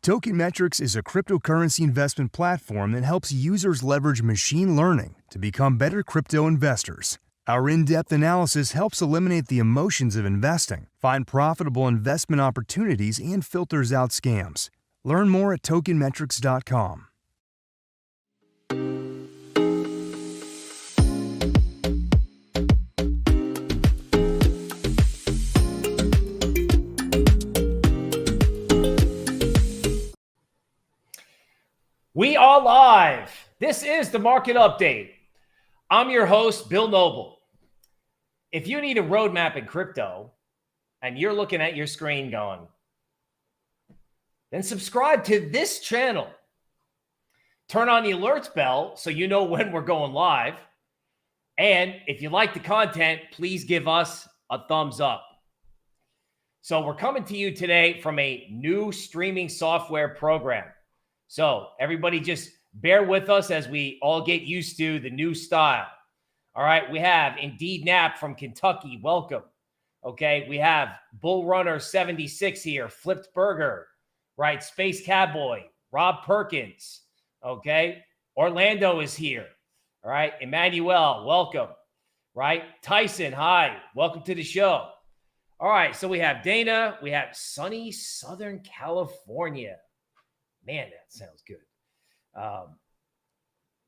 Token Metrics is a cryptocurrency investment platform that helps users leverage machine learning to become better crypto investors. Our in-depth analysis helps eliminate the emotions of investing, find profitable investment opportunities, and filters out scams. Learn more at tokenmetrics.com. We are live. This is the Market Update. I'm your host, Bill Noble. If you need a roadmap in crypto and you're looking at your screen going, then subscribe to this channel. Turn on the alerts bell so you know when we're going live. And if you like the content, please give us a thumbs up. So we're coming to you today from a new streaming software program. So everybody just bear with us as we all get used to the new style. All right, we have Indeed Nap from Kentucky. Welcome. Okay, we have Bull Runner 76 here, Flipped Burger, right? Space Cowboy, Rob Perkins. Okay, Orlando is here. All right, Emmanuel, welcome. Right, Tyson, hi, welcome to the show. All right, so we have Dana, we have sunny Southern California. Man, that sounds good.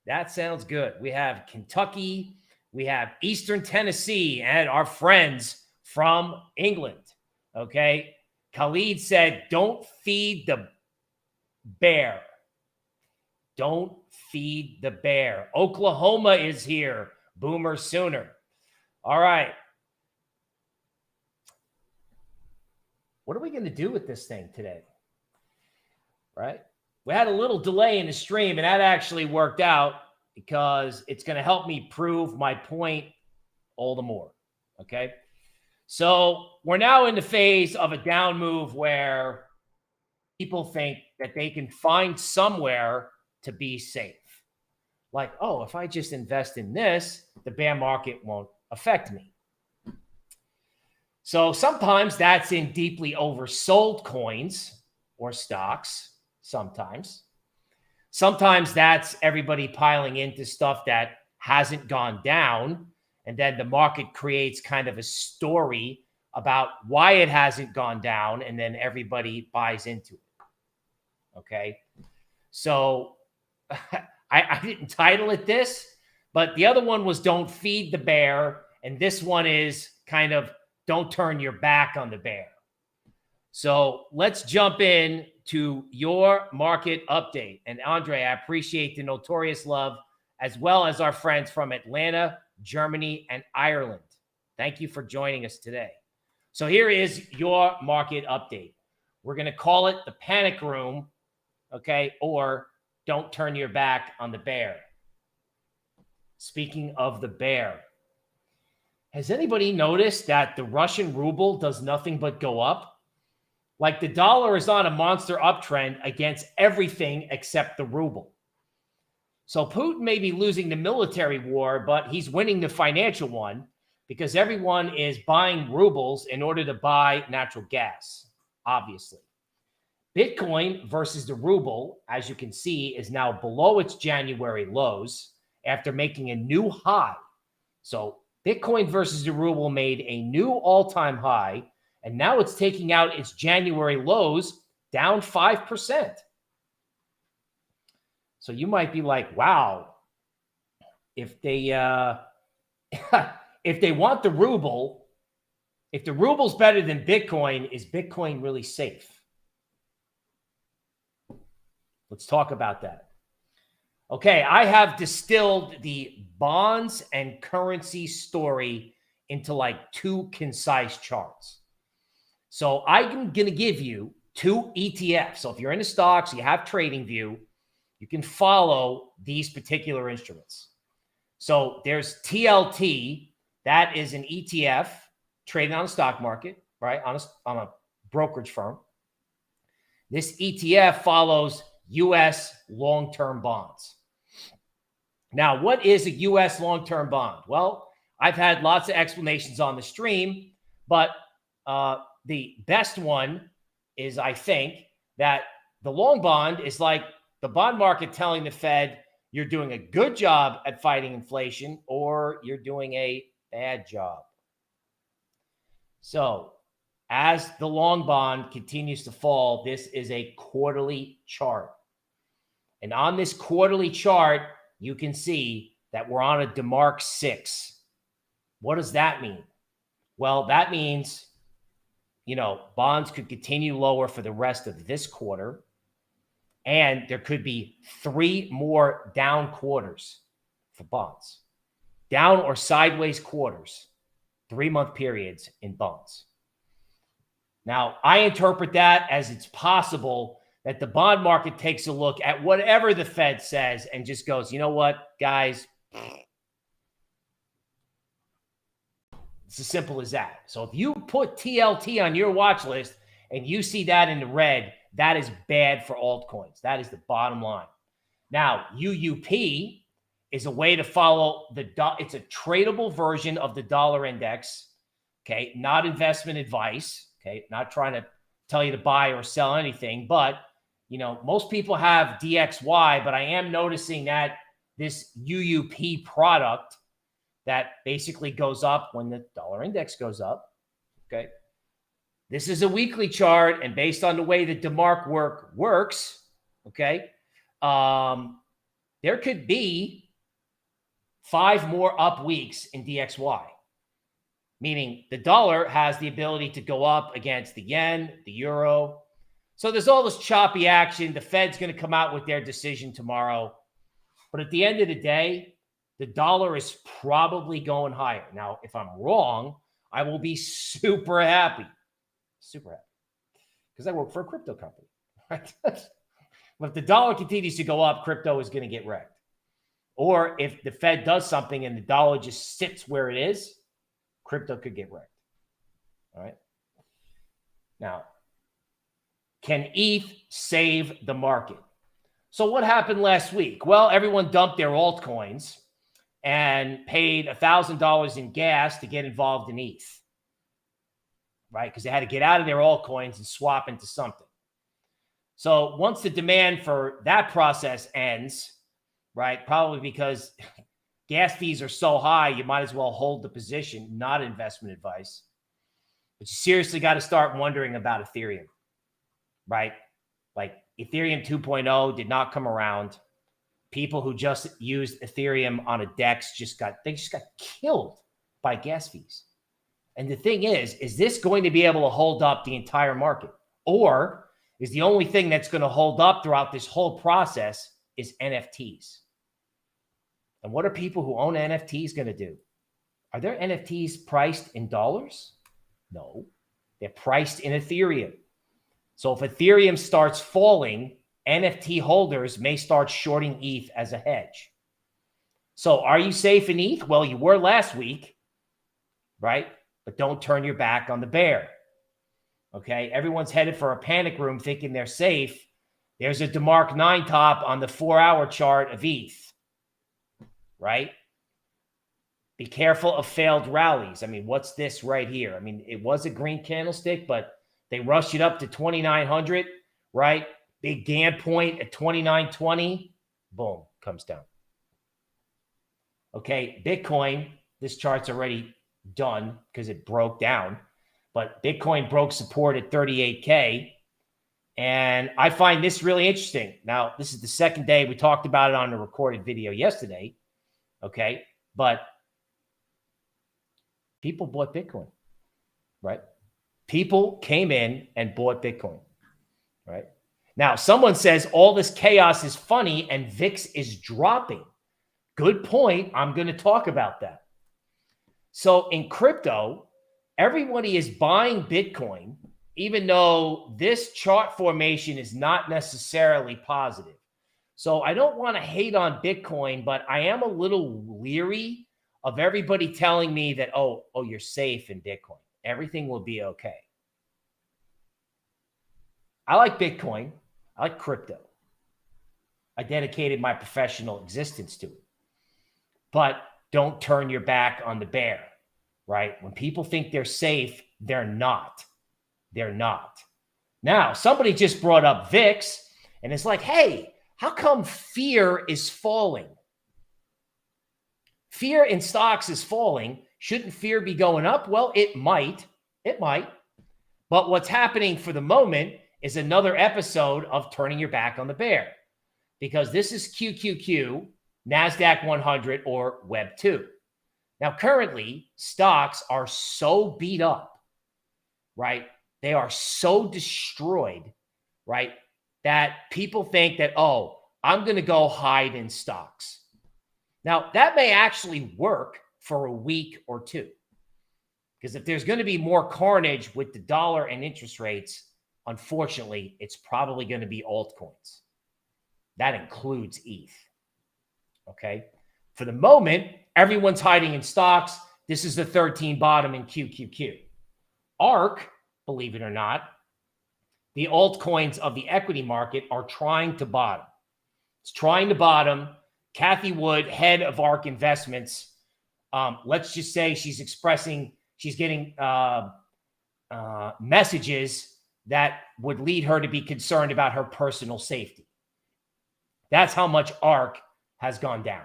That sounds good. We have Kentucky. We have Eastern Tennessee and our friends from England. Okay. Khalid said, don't feed the bear. Don't feed the bear. Oklahoma is here. Boomer Sooner. All right. What are we going to do with this thing today? Right? We had a little delay in the stream, and that actually worked out because it's going to help me prove my point all the more. Okay. So we're now in the phase of a down move where people think that they can find somewhere to be safe. Like, oh, if I just invest in this, the bear market won't affect me. So sometimes that's in deeply oversold coins or stocks. Sometimes that's everybody piling into stuff that hasn't gone down. And then the market creates kind of a story about why it hasn't gone down. And then everybody buys into it. Okay. So I didn't title it this, but the other one was Don't Feed the Bear. And this one is kind of Don't Turn Your Back on the Bear. So let's jump in to your market update. And Andre, I appreciate the notorious love, as well as our friends from Atlanta, Germany, and Ireland. Thank you for joining us today. So here is your market update. We're going to call it the panic room, okay, or don't turn your back on the bear. Speaking of the bear, has anybody noticed that the Russian ruble does nothing but go up? Like the dollar is on a monster uptrend against everything except the ruble. So Putin may be losing the military war, but he's winning the financial one because everyone is buying rubles in order to buy natural gas, obviously. Bitcoin versus the ruble, as you can see, is now below its January lows after making a new high. So Bitcoin versus the ruble made a new all-time high. And now it's taking out its January lows down 5%. So you might be like, wow, if they if they want the ruble, if the ruble's better than Bitcoin, is Bitcoin really safe? Let's talk about that. Okay, I have distilled the bonds and currency story into like two concise charts. So I'm going to give you two ETFs. So if you're into stocks, you have TradingView, you can follow these particular instruments. So there's TLT. That is an ETF traded on the stock market, right? On a brokerage firm. This ETF follows U.S. long-term bonds. Now, what is a U.S. long-term bond? Well, I've had lots of explanations on the stream, but the best one is, I think, that the long bond is like the bond market telling the Fed you're doing a good job at fighting inflation or you're doing a bad job. So as the long bond continues to fall, this is a quarterly chart. And on this quarterly chart, you can see that we're on a DeMark 6. What does that mean? Well, that means, bonds could continue lower for the rest of this quarter. And there could be 3 more down quarters for bonds. Down or sideways quarters, 3-month periods in bonds. Now, I interpret that as it's possible that the bond market takes a look at whatever the Fed says and just goes, you know what, guys? It's as simple as that. So if you put TLT on your watch list and you see that in the red, that is bad for altcoins. That is the bottom line. Now, UUP is a way to follow it's a tradable version of the dollar index. Okay. Not investment advice. Okay. Not trying to tell you to buy or sell anything, but most people have DXY, but I am noticing that this UUP product that basically goes up when the dollar index goes up. Okay. This is a weekly chart, and based on the way the DeMark works, okay, there could be 5 more up weeks in DXY, meaning the dollar has the ability to go up against the yen, the euro. So there's all this choppy action. The Fed's going to come out with their decision tomorrow. But at the end of the day, the dollar is probably going higher. Now, if I'm wrong, I will be super happy. Super happy. Because I work for a crypto company. Right? But if the dollar continues to go up, crypto is going to get wrecked. Or if the Fed does something and the dollar just sits where it is, crypto could get wrecked. All right. Now, can ETH save the market? So what happened last week? Well, everyone dumped their altcoins and paid $1,000 in gas to get involved in ETH, right? Because they had to get out of their altcoins and swap into something. So once the demand for that process ends, right, probably because gas fees are so high, you might as well hold the position, not investment advice. But you seriously got to start wondering about Ethereum, right? Like Ethereum 2.0 did not come around. People who just used Ethereum on a DEX just got killed by gas fees. And the thing is this going to be able to hold up the entire market? Or is the only thing that's going to hold up throughout this whole process is NFTs? And what are people who own NFTs going to do? Are their NFTs priced in dollars? No, they're priced in Ethereum. So if Ethereum starts falling, NFT holders may start shorting ETH as a hedge. So are you safe in ETH? Well, you were last week, right? But don't turn your back on the bear. Okay, everyone's headed for a panic room thinking they're safe. There's a DeMark 9 top on the 4-hour chart of ETH, right? Be careful of failed rallies. I mean, what's this right here? I mean, it was a green candlestick, but they rushed it up to 2,900, right? Big damn point at 2,920. Boom, comes down. Okay, Bitcoin, this chart's already done because it broke down. But Bitcoin broke support at 38K. And I find this really interesting. Now, this is the second day. We talked about it on a recorded video yesterday. Okay, but people bought Bitcoin, right? People came in and bought Bitcoin, right? Now, someone says all this chaos is funny and VIX is dropping. Good point. I'm going to talk about that. So in crypto, everybody is buying Bitcoin, even though this chart formation is not necessarily positive. So I don't want to hate on Bitcoin, but I am a little leery of everybody telling me that, oh, you're safe in Bitcoin. Everything will be okay. I like Bitcoin. I like crypto. I dedicated my professional existence to it. But don't turn your back on the bear, right? When people think they're safe, they're not. They're not. Now, somebody just brought up VIX. And it's like, hey, how come fear is falling? Fear in stocks is falling. Shouldn't fear be going up? Well, it might. It might. But what's happening for the moment is another episode of turning your back on the bear, because this is QQQ, NASDAQ 100, or Web 2. Now, currently, stocks are so beat up, right? They are so destroyed, right? That people think that, oh, I'm going to go hide in stocks. Now, that may actually work for a week or two. Because if there's going to be more carnage with the dollar and interest rates, unfortunately, it's probably going to be altcoins. That includes ETH. Okay. For the moment, everyone's hiding in stocks. This is the 13 bottom in QQQ. ARK, believe it or not, the altcoins of the equity market are trying to bottom. It's trying to bottom. Kathy Wood, head of ARK Investments, let's just say she's getting messages that would lead her to be concerned about her personal safety. That's how much ARK has gone down.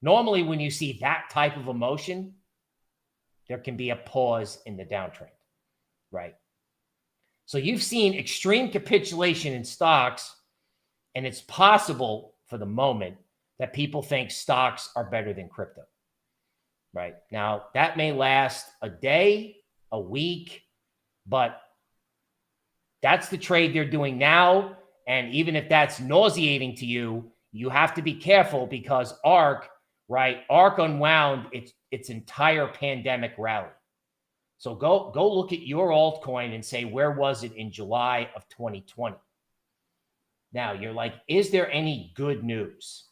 Normally, when you see that type of emotion, there can be a pause in the downtrend, right? So you've seen extreme capitulation in stocks, and it's possible for the moment that people think stocks are better than crypto, right? Now, that may last a day, a week, but that's the trade they're doing now. And even if that's nauseating to you, you have to be careful, because ARK, right? ARK unwound its entire pandemic rally. So go look at your altcoin and say, where was it in July of 2020? Now you're like, is there any good news?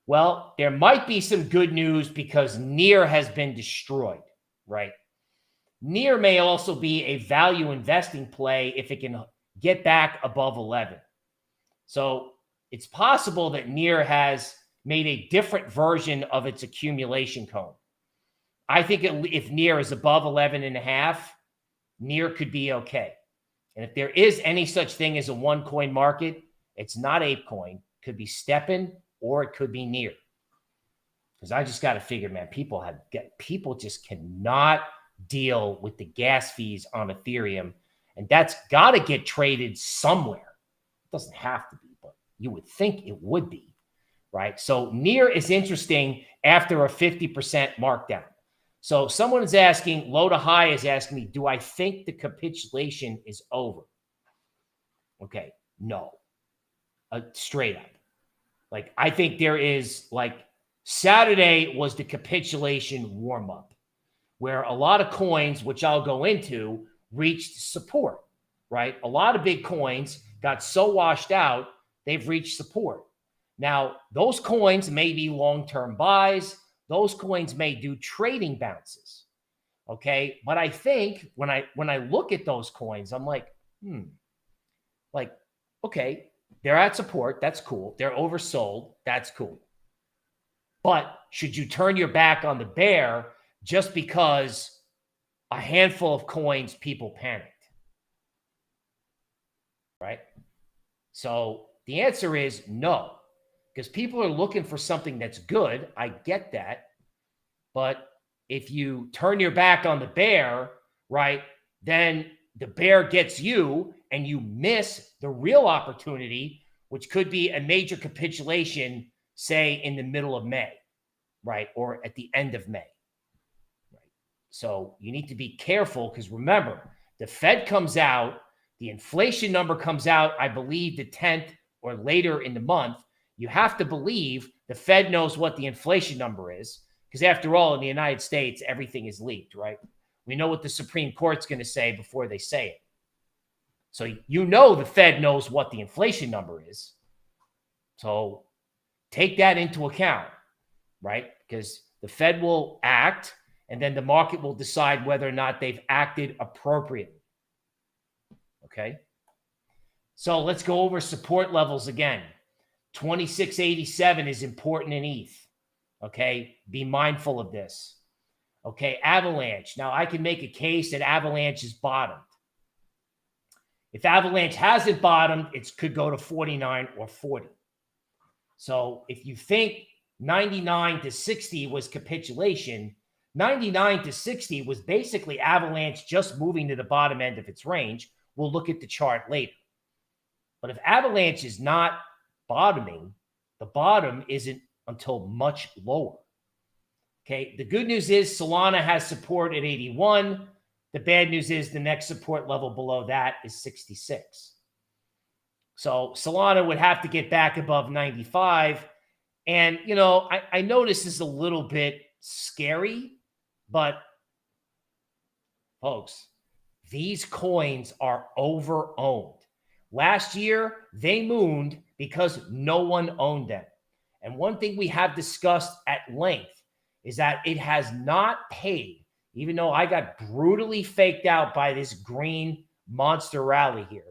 Well, there might be some good news, because NEAR has been destroyed, right? NEAR may also be a value investing play if it can get back above 11. So it's possible that NEAR has made a different version of its accumulation cone. I think if NEAR is above 11.5, NEAR could be okay. And if there is any such thing as a one coin market, it's not ApeCoin. It could be Steppen, or it could be NEAR. Because I just got to figure, man, people just cannot deal with the gas fees on Ethereum. And that's got to get traded somewhere. It doesn't have to be, but you would think it would be, right? So NEAR is interesting after a 50% markdown. So someone is asking, low to high is asking me, do I think the capitulation is over? Okay, no. Straight up. Like, I think there is, like, Saturday was the capitulation warm-up, where a lot of coins, which I'll go into, reached support, right? A lot of big coins got so washed out, they've reached support. Now, those coins may be long-term buys. Those coins may do trading bounces, okay? But I think when I look at those coins, I'm like, like, okay, they're at support. That's cool. They're oversold. That's cool. But should you turn your back on the bear just because a handful of coins people panicked, right? So the answer is no, because people are looking for something that's good. I get that. But if you turn your back on the bear, right, then the bear gets you and you miss the real opportunity, which could be a major capitulation, say in the middle of May, right, or at the end of May. Right? So you need to be careful, because remember, the Fed comes out, the inflation number comes out, I believe the 10th or later in the month. You have to believe the Fed knows what the inflation number is, because after all, in the United States, everything is leaked, right? We know what the Supreme Court's going to say before they say it. So you know the Fed knows what the inflation number is. So take that into account, right? Because the Fed will act, and then the market will decide whether or not they've acted appropriately. Okay? So let's go over support levels again. 2687 is important in ETH. Okay? Be mindful of this. Okay, Avalanche. Now, I can make a case that Avalanche is bottomed. If Avalanche hasn't bottomed, it could go to 49 or 40. So if you think 99 to 60 was capitulation, 99 to 60 was basically Avalanche just moving to the bottom end of its range. We'll look at the chart later. But if Avalanche is not bottoming, the bottom isn't until much lower. Okay, the good news is Solana has support at 81. The bad news is the next support level below that is 66. So Solana would have to get back above 95. And, you know, I know this is a little bit scary, but folks, these coins are over-owned. Last year, they mooned because no one owned them. And one thing we have discussed at length is that it has not paid, even though I got brutally faked out by this green monster rally here.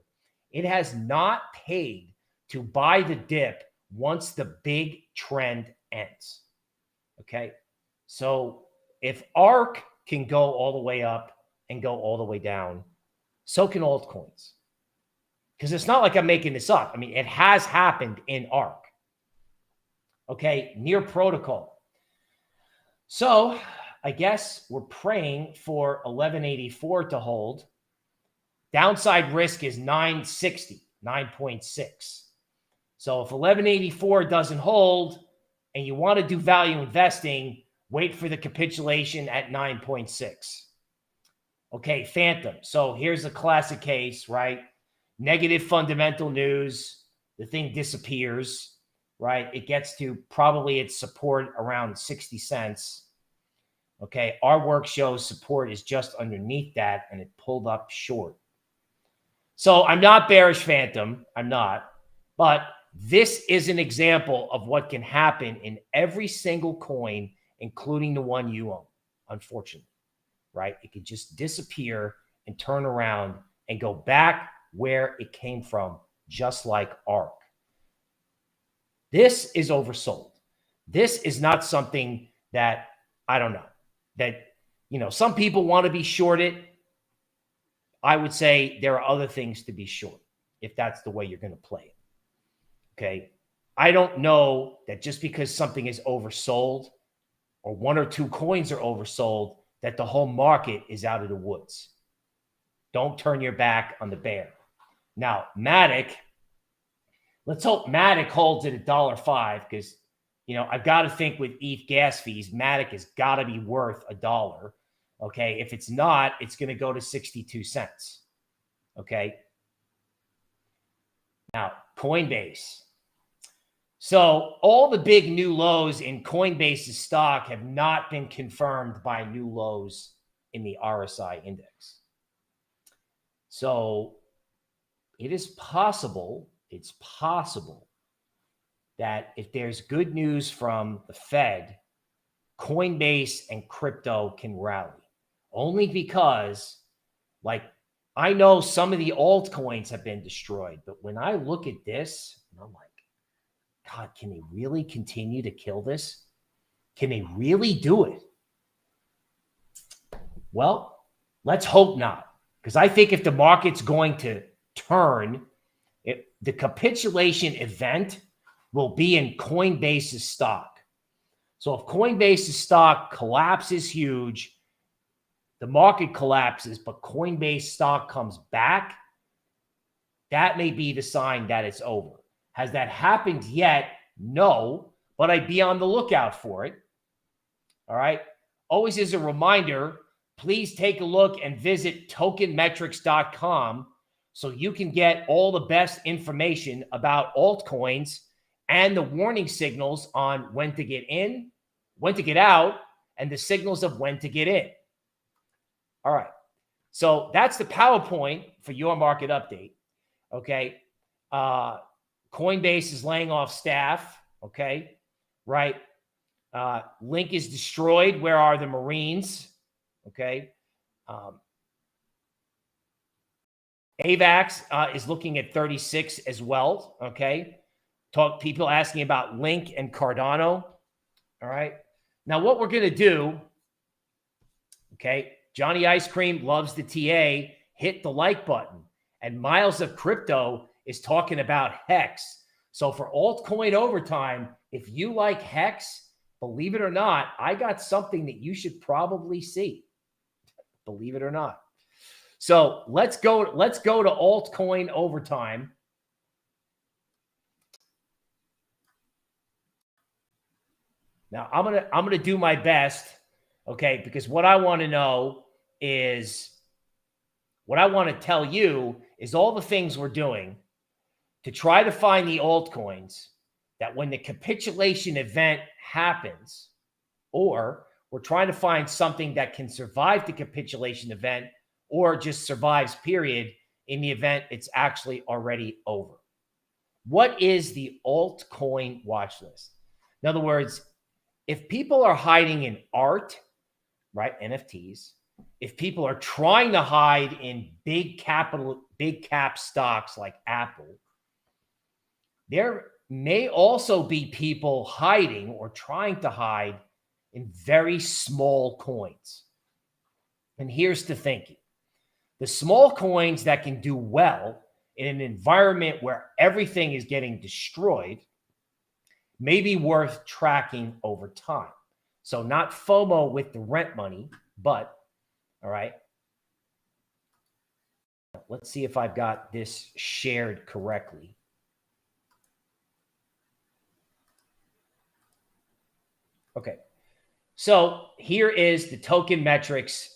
It has not paid to buy the dip once the big trend ends. Okay? So if ARK can go all the way up and go all the way down, so can altcoins. Because it's not like I'm making this up. I mean, it has happened in ARK. Okay, near protocol. So I guess we're praying for 1184 to hold. Downside risk is 960, 9.6. So if 1184 doesn't hold and you want to do value investing, wait for the capitulation at 9.6. Okay, Phantom. So here's a classic case, right? Negative fundamental news. The thing disappears, right? It gets to probably its support around 60 cents. Okay, our work shows support is just underneath that and it pulled up short. So I'm not bearish, Phantom. I'm not. But this is an example of what can happen in every single coin, including the one you own, unfortunately, right? It could just disappear and turn around and go back where it came from, just like ARK. This is oversold. This is not something that, I don't know, that, you know, some people want to be shorted. I would say there are other things to be short if that's the way you're going to play it. Okay. I don't know that just because something is oversold or one or two coins are oversold, that the whole market is out of the woods. Don't turn your back on the bear. Now, Matic, let's hope Matic holds it at $1.05 because, you know, I've got to think with ETH gas fees, Matic has got to be worth $1. Okay. If it's not, it's going to go to 62 cents. Okay. Now, Coinbase. So all the big new lows in Coinbase's stock have not been confirmed by new lows in the RSI index. So it is possible, it's possible that if there's good news from the Fed, Coinbase and crypto can rally. Only because, like, I know some of the altcoins have been destroyed, but when I look at this, I'm like, God, can they really continue to kill this? Can they really do it? Well, let's hope not. Because I think if the market's going to turn, the capitulation event will be in Coinbase's stock. So if Coinbase's stock collapses huge, the market collapses, but Coinbase stock comes back, that may be the sign that it's over. Has that happened yet? No, but I'd be on the lookout for it. All right. Always as a reminder, please take a look and visit tokenmetrics.com so you can get all the best information about altcoins and the warning signals on when to get in, when to get out, and the signals of when to get in. All right. So that's the PowerPoint for your market update. Okay. Coinbase is laying off staff. Okay. Right. Link is destroyed. Where are the Marines? Okay. AVAX is looking at 36 as well. Okay. People asking about Link and Cardano. All right. Now, what we're going to do, okay, Johnny Ice Cream loves the TA. Hit the like button. And Miles of Crypto is talking about HEX. So for altcoin overtime, if you like HEX, believe it or not, I got something that you should probably see. Believe it or not. So let's go to altcoin overtime. Now I'm gonna do my best, okay? Because what I want to know is, what I want to tell you is all the things we're doing to try to find the altcoins that when the capitulation event happens, or we're trying to find something that can survive the capitulation event or just survives, period, in the event it's actually already over. What is the altcoin watch list? In other words, if people are hiding in art, right, NFTs, if people are trying to hide in big cap stocks like Apple, there may also be people hiding or trying to hide in very small coins. And here's the thinking. The small coins that can do well in an environment where everything is getting destroyed may be worth tracking over time. So not FOMO with the rent money, but, all right, let's see if I've got this shared correctly. Okay, so here is the Token Metrics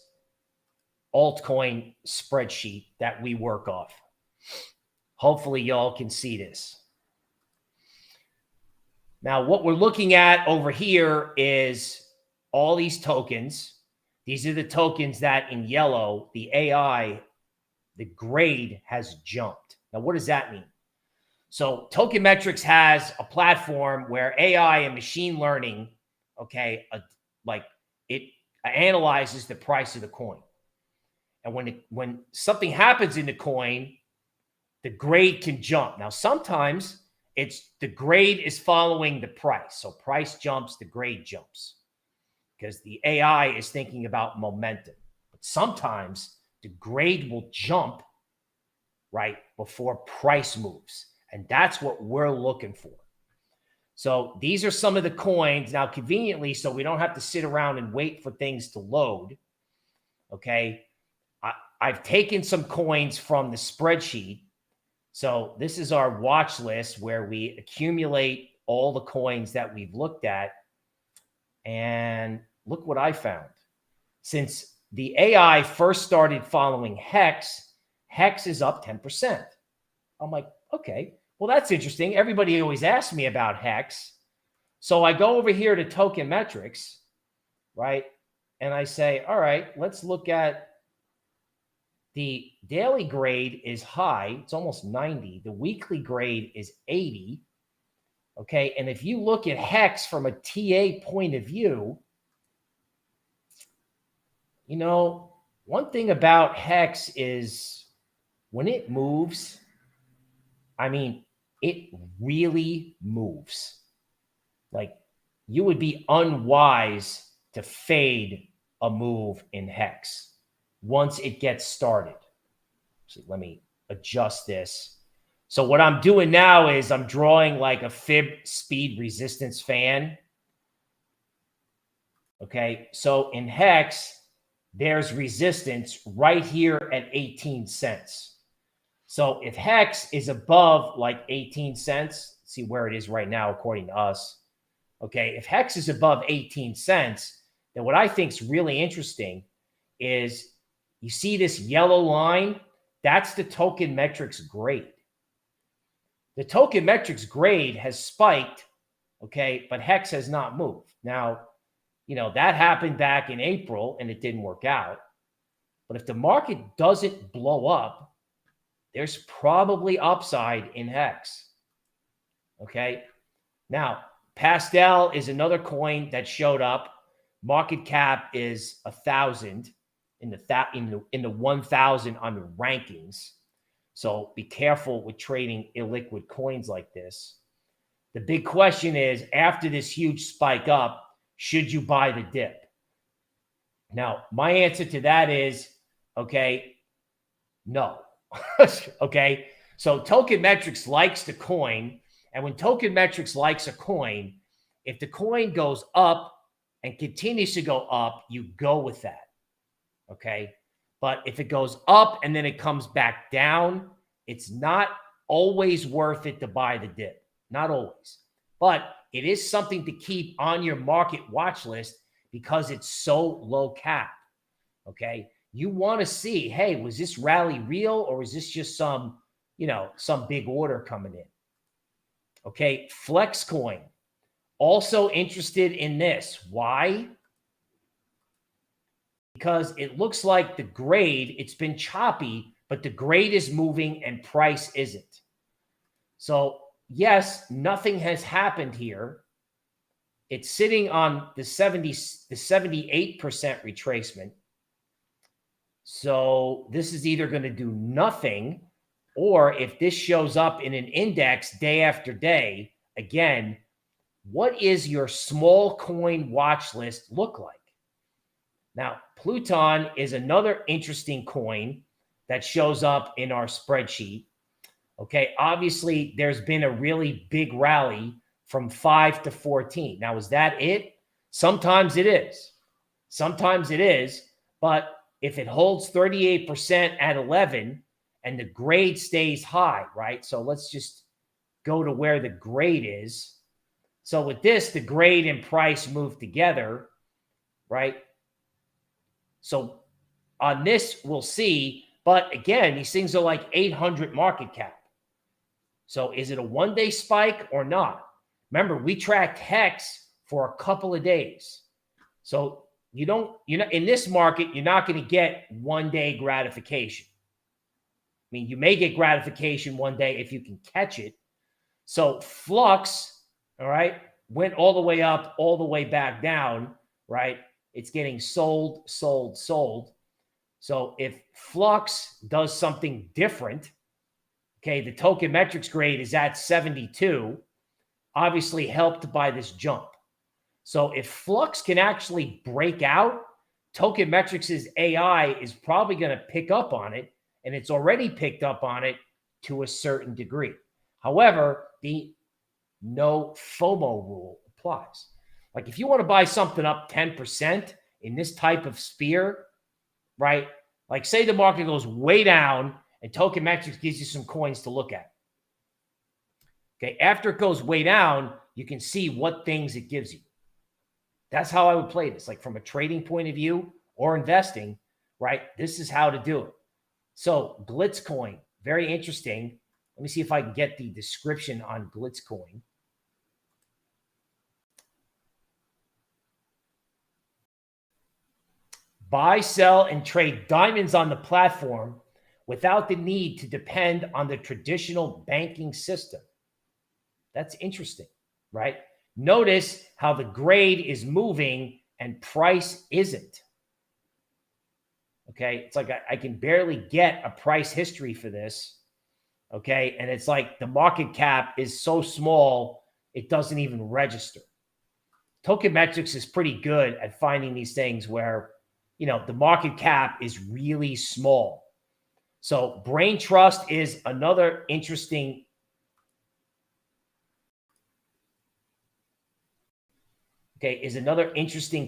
altcoin spreadsheet that we work off. Hopefully y'all can see this. Now, what we're looking at over here is all these tokens. These are the tokens that in yellow, the AI, the grade has jumped. Now, what does that mean? So Token Metrics has a platform where AI and machine learning, okay, like it analyzes the price of the coin. And when something happens in the coin, the grade can jump. Now, sometimes it's the grade is following the price. So price jumps, the grade jumps, because the AI is thinking about momentum. But sometimes the grade will jump right before price moves. And that's what we're looking for. So these are some of the coins. Now, conveniently, so we don't have to sit around and wait for things to load, okay, I've taken some coins from the spreadsheet. So this is our watch list where we accumulate all the coins that we've looked at. And look what I found. Since the AI first started following HEX, HEX is up 10%. I'm like, okay, well, that's interesting. Everybody always asks me about HEX. So I go over here to Token Metrics, right? And I say, all right, let's look at the daily grade is high. It's almost 90. The weekly grade is 80. Okay. And if you look at HEX from a TA point of view, you know, one thing about HEX is when it moves, I mean, it really moves. Like, you would be unwise to fade a move in HEX once it gets started. So let me adjust this. So what I'm doing now is I'm drawing like a fib speed resistance fan. Okay, so in HEX, there's resistance right here at 18 cents. So if HEX is above like 18 cents, see where it is right now according to us. Okay, if HEX is above 18 cents, then what I think is really interesting is you see this yellow line? That's the Token Metrics grade. The Token Metrics grade has spiked, okay, but HEX has not moved. Now, you know, that happened back in April and it didn't work out. But if the market doesn't blow up, there's probably upside in HEX. Okay. Now, Pastel is another coin that showed up. Market cap is 1,000 in the 1,000 on the rankings. So be careful with trading illiquid coins like this. The big question is, after this huge spike up, should you buy the dip? Now, my answer to that is, okay, no. Okay. So Token Metrics likes the coin. And when Token Metrics likes a coin, if the coin goes up and continues to go up, you go with that. Okay. But if it goes up and then it comes back down, it's not always worth it to buy the dip. Not always. But it is something to keep on your market watch list because it's so low cap. Okay. You want to see, hey, was this rally real or is this just some, some big order coming in? Okay. Flex coin. Also interested in this. Why? Because it looks like the grade, it's been choppy, but the grade is moving and price isn't. So yes, nothing has happened here. It's sitting on the 78% retracement. So this is either going to do nothing, or if this shows up in an index day after day, again, what is your small coin watch list look like? Now, Pluton is another interesting coin that shows up in our spreadsheet. Okay, obviously, there's been a really big rally from 5 to 14. Now, is that it? Sometimes it is. Sometimes it is. But if it holds 38% at 11 and the grade stays high, right? So let's just go to where the grade is. So with this, the grade and price move together, right? So on this, we'll see. But again, these things are like 800 market cap. So is it a one-day spike or not? Remember, we tracked HEX for a couple of days. So in this market, you're not going to get one-day gratification. I mean, you may get gratification one day if you can catch it. So Flux, all right, went all the way up, all the way back down, right? It's getting sold, sold, sold. So if Flux does something different, okay, the Token Metrics grade is at 72, obviously helped by this jump. So if Flux can actually break out, Token Metrics' AI is probably going to pick up on it, and it's already picked up on it to a certain degree. However, the no FOMO rule applies. Like if you want to buy something up 10% in this type of sphere, right? Like say the market goes way down and Token Metrics gives you some coins to look at. Okay, after it goes way down, you can see what things it gives you. That's how I would play this. Like from a trading point of view or investing, right? This is how to do it. So Blitzcoin, very interesting. Let me see if I can get the description on Blitzcoin. Buy, sell, and trade diamonds on the platform without the need to depend on the traditional banking system. That's interesting, right? Notice how the grade is moving and price isn't. Okay, it's like I can barely get a price history for this. Okay, and it's like the market cap is so small, it doesn't even register. Token Metrics is pretty good at finding these things where, the market cap is really small. So Brain Trust is another interesting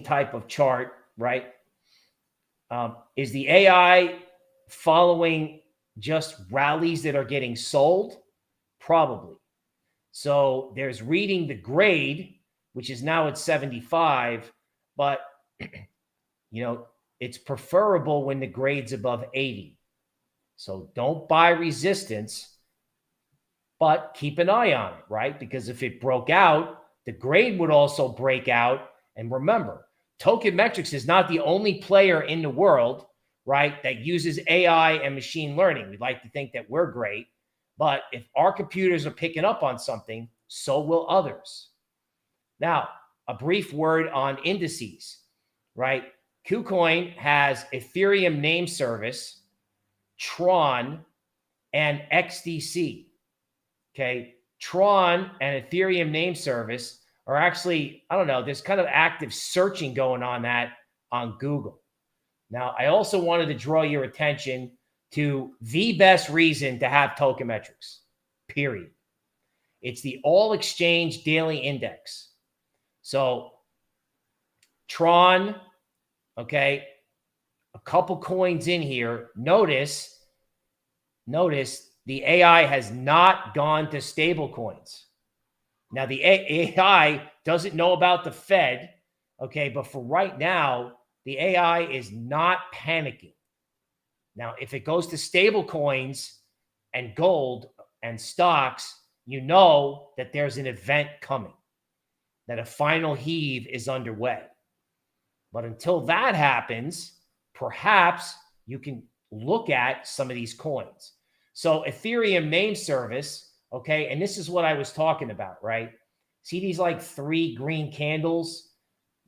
type of chart, right? Is the AI following just rallies that are getting sold? Probably. So there's reading the grade, which is now at 75, but it's preferable when the grade's above 80. So don't buy resistance, but keep an eye on it, right? Because if it broke out, the grade would also break out. And remember, Token Metrics is not the only player in the world, right, that uses AI and machine learning. We'd like to think that we're great, but if our computers are picking up on something, so will others. Now, a brief word on indices, right? KuCoin has Ethereum name service, Tron, and XDC. Okay, Tron and Ethereum name service are actually, I don't know, there's kind of active searching going on that on Google. Now, I also wanted to draw your attention to the best reason to have Token Metrics, period. It's the all exchange daily index. So Tron, okay, a couple coins in here. Notice the AI has not gone to stable coins. Now, the AI doesn't know about the Fed, okay, but for right now, the AI is not panicking. Now, if it goes to stable coins and gold and stocks, you know that there's an event coming, that a final heave is underway. But until that happens, perhaps you can look at some of these coins. So Ethereum name service, okay, and this is what I was talking about, right? See these like 3 green candles?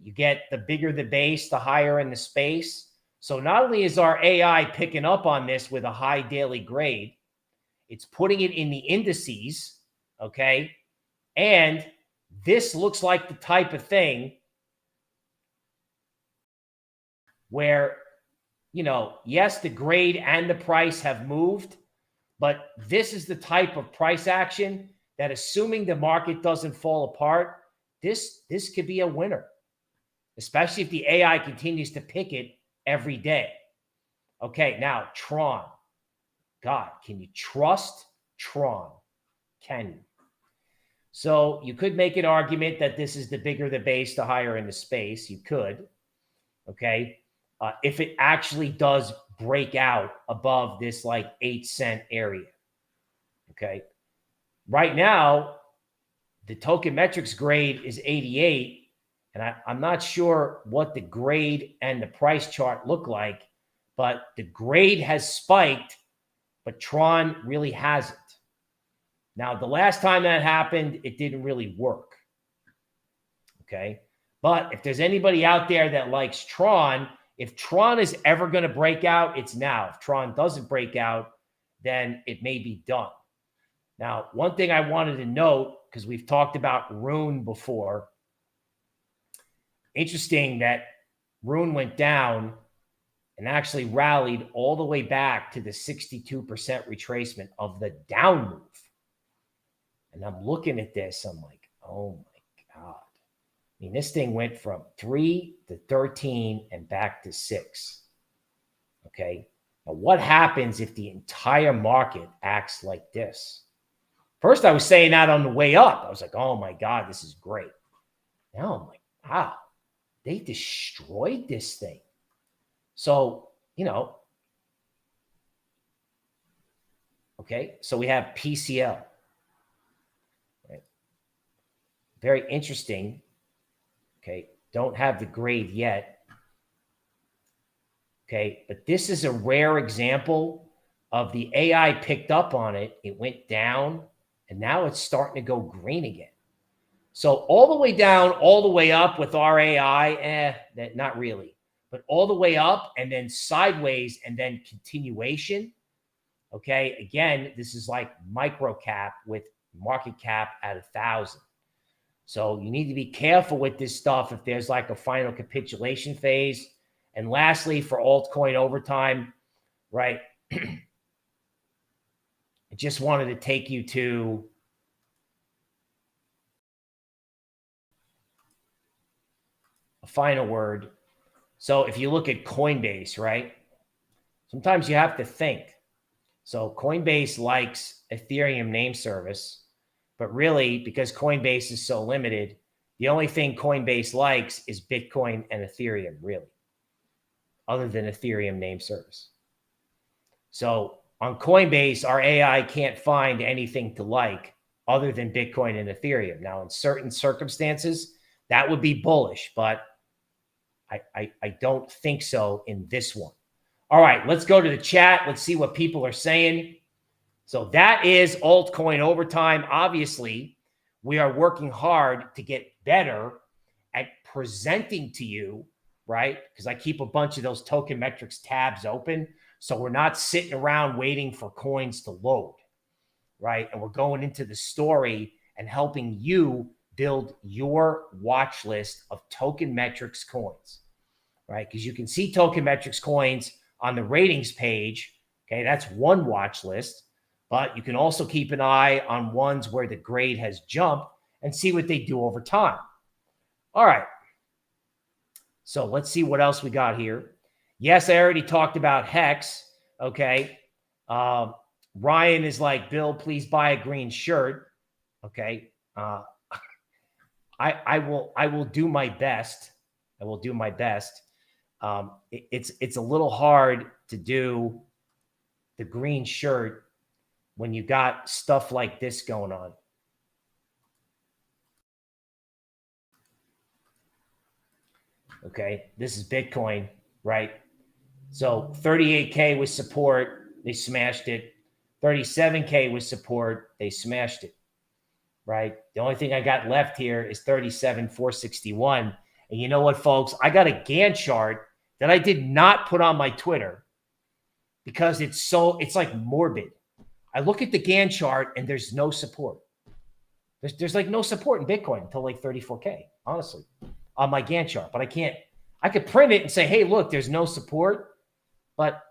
You get the bigger the base, the higher in the space. So not only is our AI picking up on this with a high daily grade, it's putting it in the indices, okay? And this looks like the type of thing where, you know, yes, the grade and the price have moved, but this is the type of price action that, assuming the market doesn't fall apart, this could be a winner, especially if the AI continues to pick it every day. Okay, now Tron. God, can you trust Tron? Can you? So you could make an argument that this is the bigger the base, the higher in the space. You could, okay? If it actually does break out above this like 8-cent area, okay? Right now, the Token Metrics grade is 88, and I'm not sure what the grade and the price chart look like, but the grade has spiked, but Tron really hasn't. Now, the last time that happened, it didn't really work, okay? But if there's anybody out there that likes Tron, if Tron is ever going to break out, it's now. If Tron doesn't break out, then it may be done. Now, one thing I wanted to note, because we've talked about Rune before, interesting that Rune went down and actually rallied all the way back to the 62% retracement of the down move. And I'm looking at this, I'm like, oh my God. I mean, this thing went from 3 to 13 and back to 6. Okay. Now, what happens if the entire market acts like this? First, I was saying that on the way up. I was like, oh my God, this is great. Now I'm like, wow, they destroyed this thing. So, you know, okay. So we have PCL. Right? Very interesting. Okay, don't have the grade yet. Okay, but this is a rare example of the AI picked up on it. It went down, and now it's starting to go green again. So all the way down, all the way up with our AI, not really. But all the way up and then sideways and then continuation. Okay, again, this is like micro cap with market cap at 1,000. So you need to be careful with this stuff if there's like a final capitulation phase. And lastly, for altcoin overtime, right? I just wanted to take you to a final word. So if you look at Coinbase, right? Sometimes you have to think. So Coinbase likes Ethereum name service. But really, because Coinbase is so limited, the only thing Coinbase likes is Bitcoin and Ethereum, really, other than Ethereum name service. So on Coinbase, our AI can't find anything to like other than Bitcoin and Ethereum. Now, in certain circumstances, that would be bullish, but I don't think so in this one. All right, let's go to the chat. Let's see what people are saying. So that is altcoin overtime. Obviously, we are working hard to get better at presenting to you, right? Because I keep a bunch of those token metrics tabs open. So we're not sitting around waiting for coins to load, right? And we're going into the story and helping you build your watch list of token metrics coins, right? Because you can see token metrics coins on the ratings page, Okay, that's one watch list. But you can also keep an eye on ones where the grade has jumped and see what they do over time. All right. So let's see what else we got here. Yes, I already talked about HEX. Okay. Ryan is like, Bill, please buy a green shirt. Okay. I will do my best. I will do my best. It's a little hard to do the green shirt when you got stuff like this going on. Okay, this is Bitcoin, right? So 38K was support, they smashed it. 37K was support, they smashed it, right? The only thing I got left here is 37,461. And you know what, folks? I got a Gantt chart that I did not put on my Twitter because it's like morbid. I look at the Gantt chart and there's no support. There's like no support in Bitcoin until like 34K, honestly, on my Gantt chart. But I could print it and say, hey, look, there's no support. But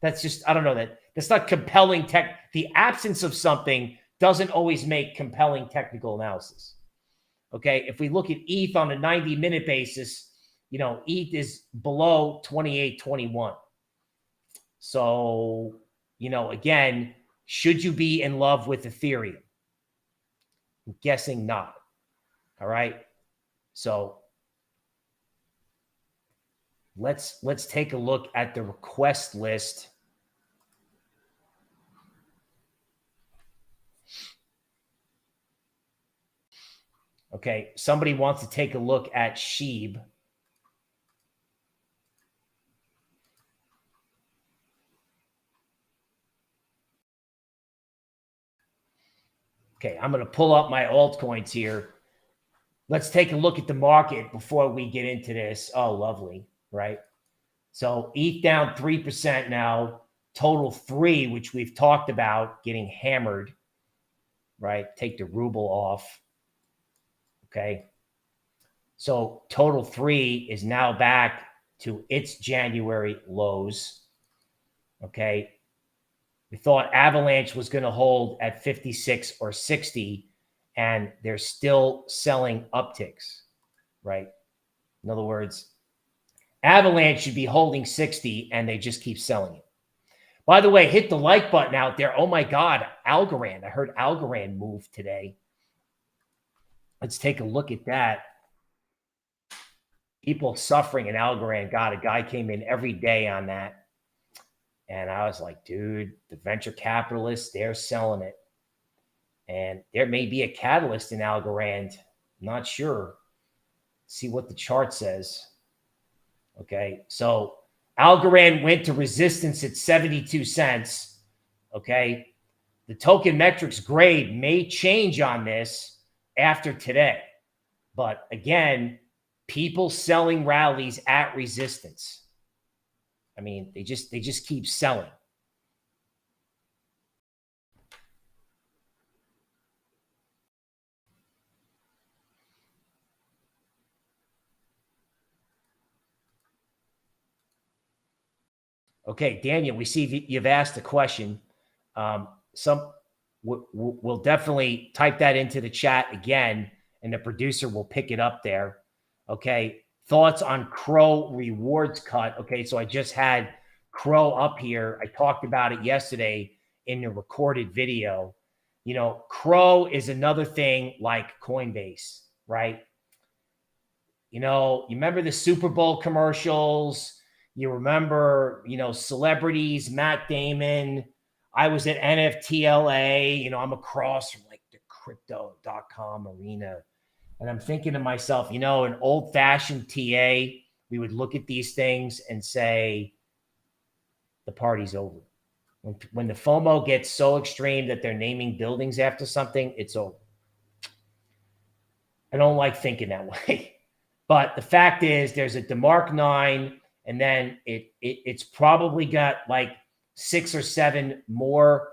that's just, I don't know, that's not compelling the absence of something doesn't always make compelling technical analysis. Okay, if we look at ETH on a 90-minute basis, ETH is below 28.21. So, again, should you be in love with Ethereum? I'm guessing not. All right. So let's take a look at the request list. Okay, somebody wants to take a look at Sheeb. Okay, I'm going to pull up my altcoins here. Let's take a look at the market before we get into this. Oh, lovely, right? So ETH down 3% now, total 3, which we've talked about getting hammered, right? Take the ruble off. Okay. So total 3 is now back to its January lows. Okay. We thought Avalanche was going to hold at 56 or 60, and they're still selling upticks, right? In other words, Avalanche should be holding 60, and they just keep selling it. By the way, hit the like button out there. Oh my God, Algorand. I heard Algorand move today. Let's take a look at that. People suffering in Algorand. God, a guy came in every day on that. And I was like, dude, the venture capitalists, they're selling it. And there may be a catalyst in Algorand. Not sure. See what the chart says. Okay, so Algorand went to resistance at 72 cents. Okay, the token metrics grade may change on this after today. But again, people selling rallies at resistance. I mean, they just keep selling. Okay, Daniel, we see you've asked a question. We'll definitely type that into the chat again, and the producer will pick it up there. Okay, thoughts on Crow rewards cut. Okay, so I just had Crow up here. I talked about it yesterday in the recorded video. Crow is another thing like Coinbase, right? You remember the Super Bowl commercials? You remember, celebrities, Matt Damon. I was at NFTLA. I'm across from like the crypto.com arena. And I'm thinking to myself, an old-fashioned TA, we would look at these things and say, the party's over. When the FOMO gets so extreme that they're naming buildings after something, it's over. I don't like thinking that way. But the fact is, there's a DeMark 9, and then it's probably got like 6 or 7 more.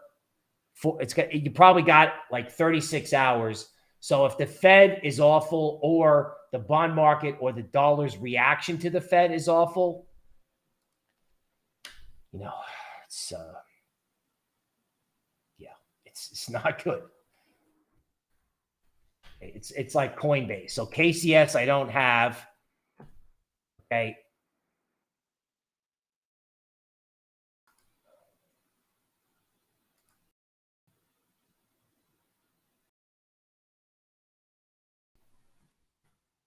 You probably got like 36 hours. So if the Fed is awful, or the bond market or the dollar's reaction to the Fed is awful, You know, it's yeah, it's not good. It's like Coinbase. So KCS I don't have. Okay.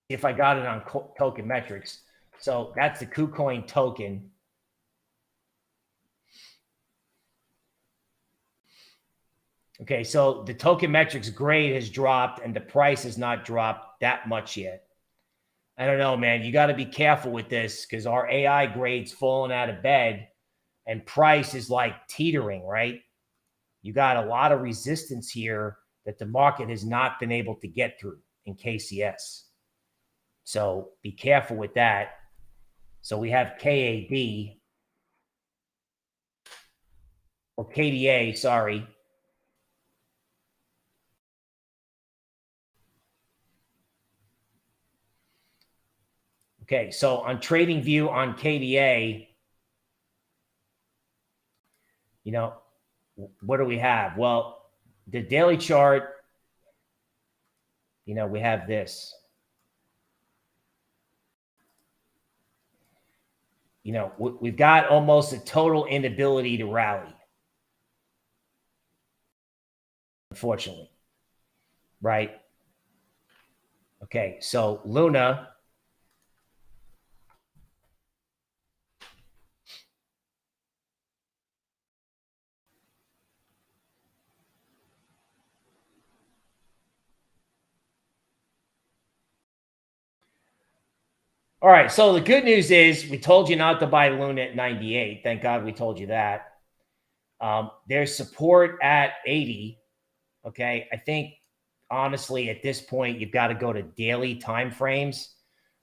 If I got it on Token Metrics. So that's the KuCoin token. Okay, so the Token Metrics grade has dropped and the price has not dropped that much yet. I don't know, man. You got to be careful with this because our AI grade's falling out of bed and price is like teetering, right? You got a lot of resistance here that the market has not been able to get through in KCS. So be careful with that. So we have KAD or KDA, sorry. Okay, so on TradingView on KDA, you know, what do we have? Well, the daily chart, you know, we have this. You know, we've got almost a total inability to rally, unfortunately, right? Okay, so Luna, all right, so the good news is we told you not to buy Luna at 98. Thank God we told you that. There's support at 80. Okay, I think honestly at this point you've got to go to daily time frames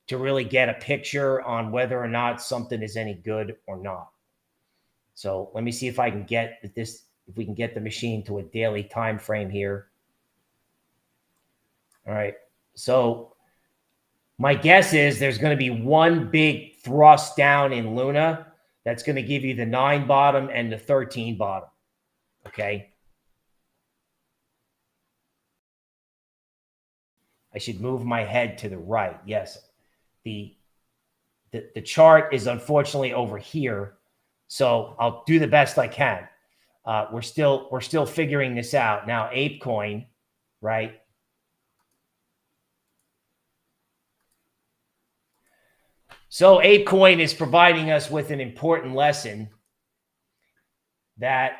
to really get a picture on whether or not something is any good or not. So let me see if I can get this, if we can get the machine to a daily time frame here. All right, so my guess is there's going to be one big thrust down in Luna that's going to give you the 9 bottom and the 13 bottom. Okay. I should move my head to the right. Yes. The chart is unfortunately over here. So I'll do the best I can. We're still figuring this out. Now, ApeCoin, right? So ApeCoin is providing us with an important lesson that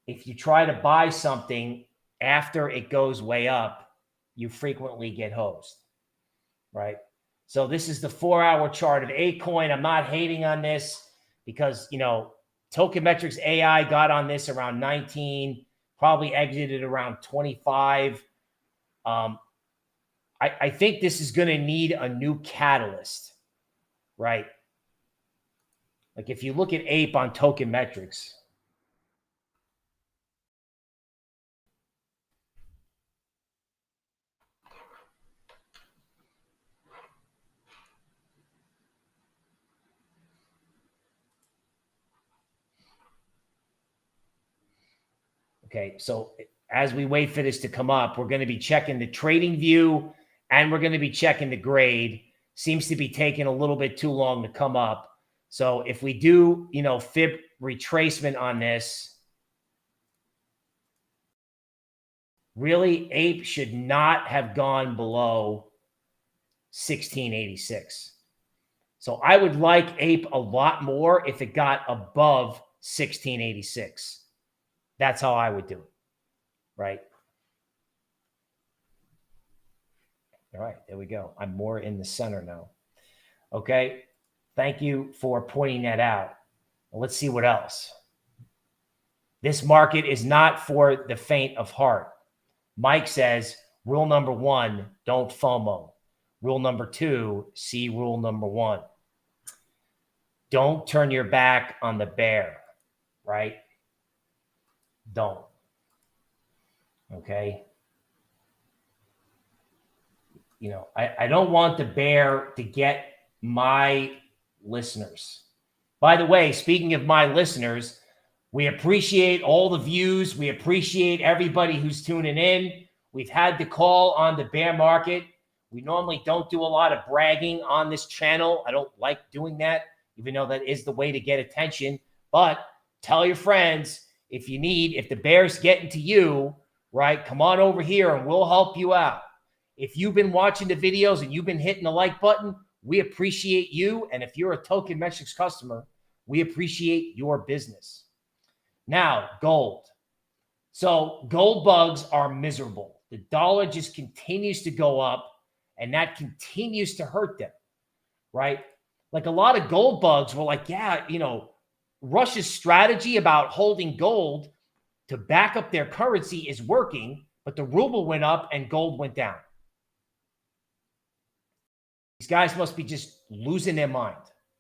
if you try to buy something after it goes way up, you frequently get hosed, right? So this is the 4-hour chart of ApeCoin. I'm not hating on this because, you know, Token Metrics AI got on this around 19, probably exited around 25. I think this is going to need a new catalyst, right? Like if you look at Ape on Token Metrics, okay, so as we wait for this to come up, we're going to be checking the trading view and we're going to be checking the grade. Seems to be taking a little bit too long to come up. So if we do, you know, fib retracement on this, really Ape should not have gone below 1686. So I would like Ape a lot more if it got above 1686. That's how I would do it, right? All right, there we go. I'm more in the center now. Okay, thank you for pointing that out. Well, let's see what else. This market is not for the faint of heart. Mike says, rule number 1, don't FOMO. Rule number 2, see rule number 1. Don't turn your back on the bear, right? Don't. Okay. You know, I don't want the bear to get my listeners. By the way, speaking of my listeners, we appreciate all the views. We appreciate everybody who's tuning in. We've had the call on the bear market. We normally don't do a lot of bragging on this channel. I don't like doing that, even though that is the way to get attention. But tell your friends, if you need, if the bear's getting to you, right, come on over here and we'll help you out. If you've been watching the videos and you've been hitting the like button, we appreciate you. And if you're a Token Metrics customer, we appreciate your business. Now, gold. So gold bugs are miserable. The dollar just continues to go up, and that continues to hurt them, right? Like a lot of gold bugs were like, yeah, you know, Russia's strategy about holding gold to back up their currency is working, but the ruble went up and gold went down. These guys must be just losing their mind.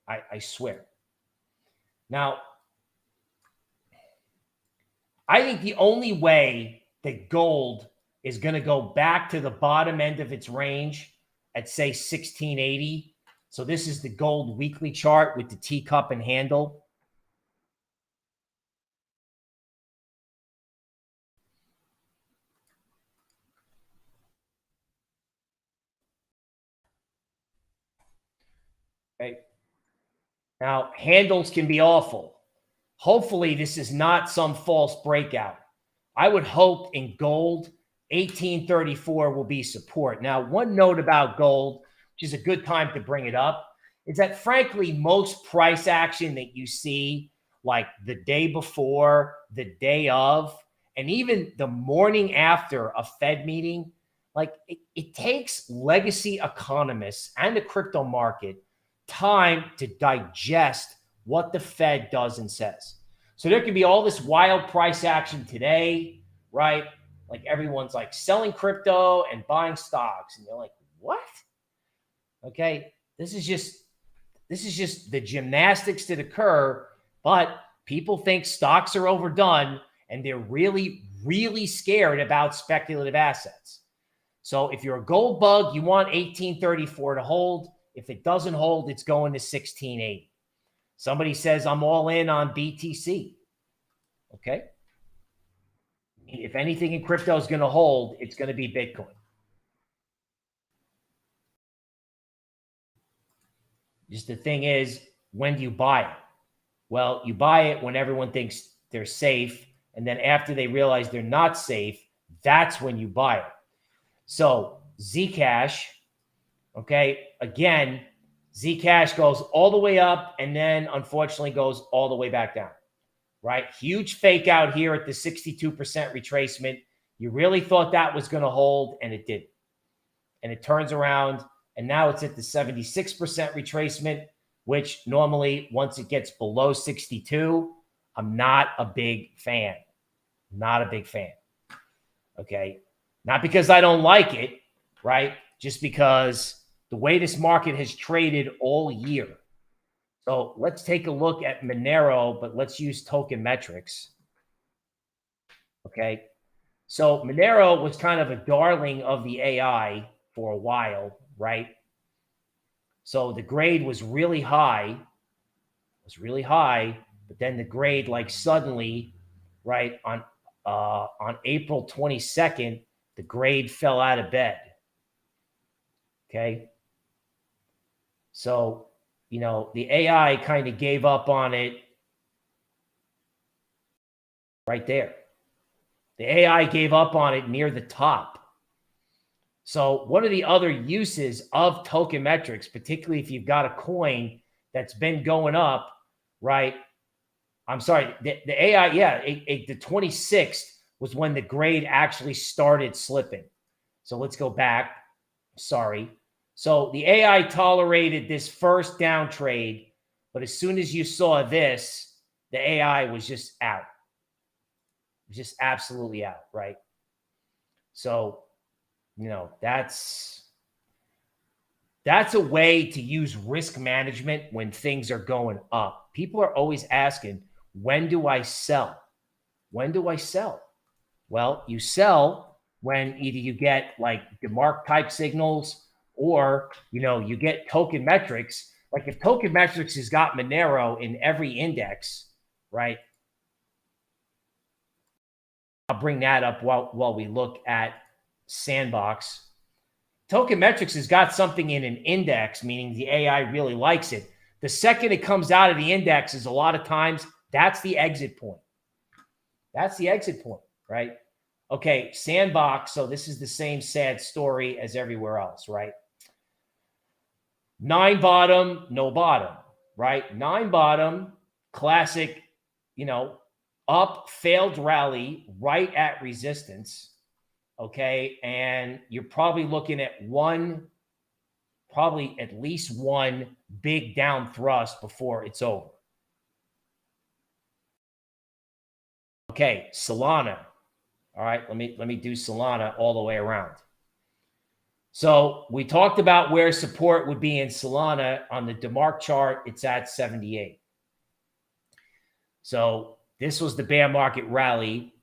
I swear. Now, I think the only way that gold is going to go back to the bottom end of its range at, say, 1680. So this is the gold weekly chart with the teacup and handle. Okay. Now, handles can be awful. Hopefully, this is not some false breakout. I would hope in gold, 1834 will be support. Now, one note about gold, which is a good time to bring it up, is that frankly, most price action that you see, like the day before, the day of, and even the morning after a Fed meeting, like it takes legacy economists and the crypto market time to digest what the Fed does and says. So there can be all this wild price action today, right? Like everyone's like selling crypto and buying stocks. And you're like, what? Okay. This is just the gymnastics that occur, but people think stocks are overdone and they're really, really scared about speculative assets. So if you're a gold bug, you want 1834 to hold. If it doesn't hold, it's going to 1680. Somebody says, I'm all in on BTC. Okay. If anything in crypto is going to hold, it's going to be Bitcoin. Just the thing is, when do you buy it? Well, you buy it when everyone thinks they're safe. And then after they realize they're not safe, that's when you buy it. So Zcash, okay, again, Zcash goes all the way up and then unfortunately goes all the way back down, right? Huge fake out here at the 62% retracement. You really thought that was going to hold and it didn't. And it turns around and now it's at the 76% retracement, which normally once it gets below 62, I'm not a big fan. Not a big fan. Okay. Not because I don't like it, right? Just because the way this market has traded all year. So let's take a look at Monero, but let's use Token Metrics. Okay. So Monero was kind of a darling of the AI for a while, right? So the grade was really high. But then the grade, like suddenly, right, on April 22nd, the grade fell out of bed. Okay. So, you know, the AI kind of gave up on it right there. The AI gave up on it near the top. So one of the other uses of Token Metrics, particularly if you've got a coin that's been going up, right? I'm sorry, the AI, yeah, the 26th was when the grade actually started slipping. So let's go back. Sorry. So the AI tolerated this first down trade, but as soon as you saw this, the AI was just out. Just absolutely out, right? So, you know, that's a way to use risk management when things are going up. People are always asking, when do I sell? When do I sell? Well, you sell when either you get like DeMark type signals or, you know, you get token metrics. Like if Token Metrics has got Monero in every index, right? I'll bring that up while we look at Sandbox. Token Metrics has got something in an index, meaning the AI really likes it. The second it comes out of the index is a lot of times that's the exit point. That's the exit point, right? Okay, Sandbox. So this is the same sad story as everywhere else, right? 9 bottom, no bottom, right? 9 bottom, classic, up, failed rally right at resistance. Okay. And you're probably looking at probably at least one big down thrust before it's over. Okay. Solana. All right. Let me do Solana all the way around. So we talked about where support would be in Solana. On the DeMark chart, it's at 78. So this was the bear market rally,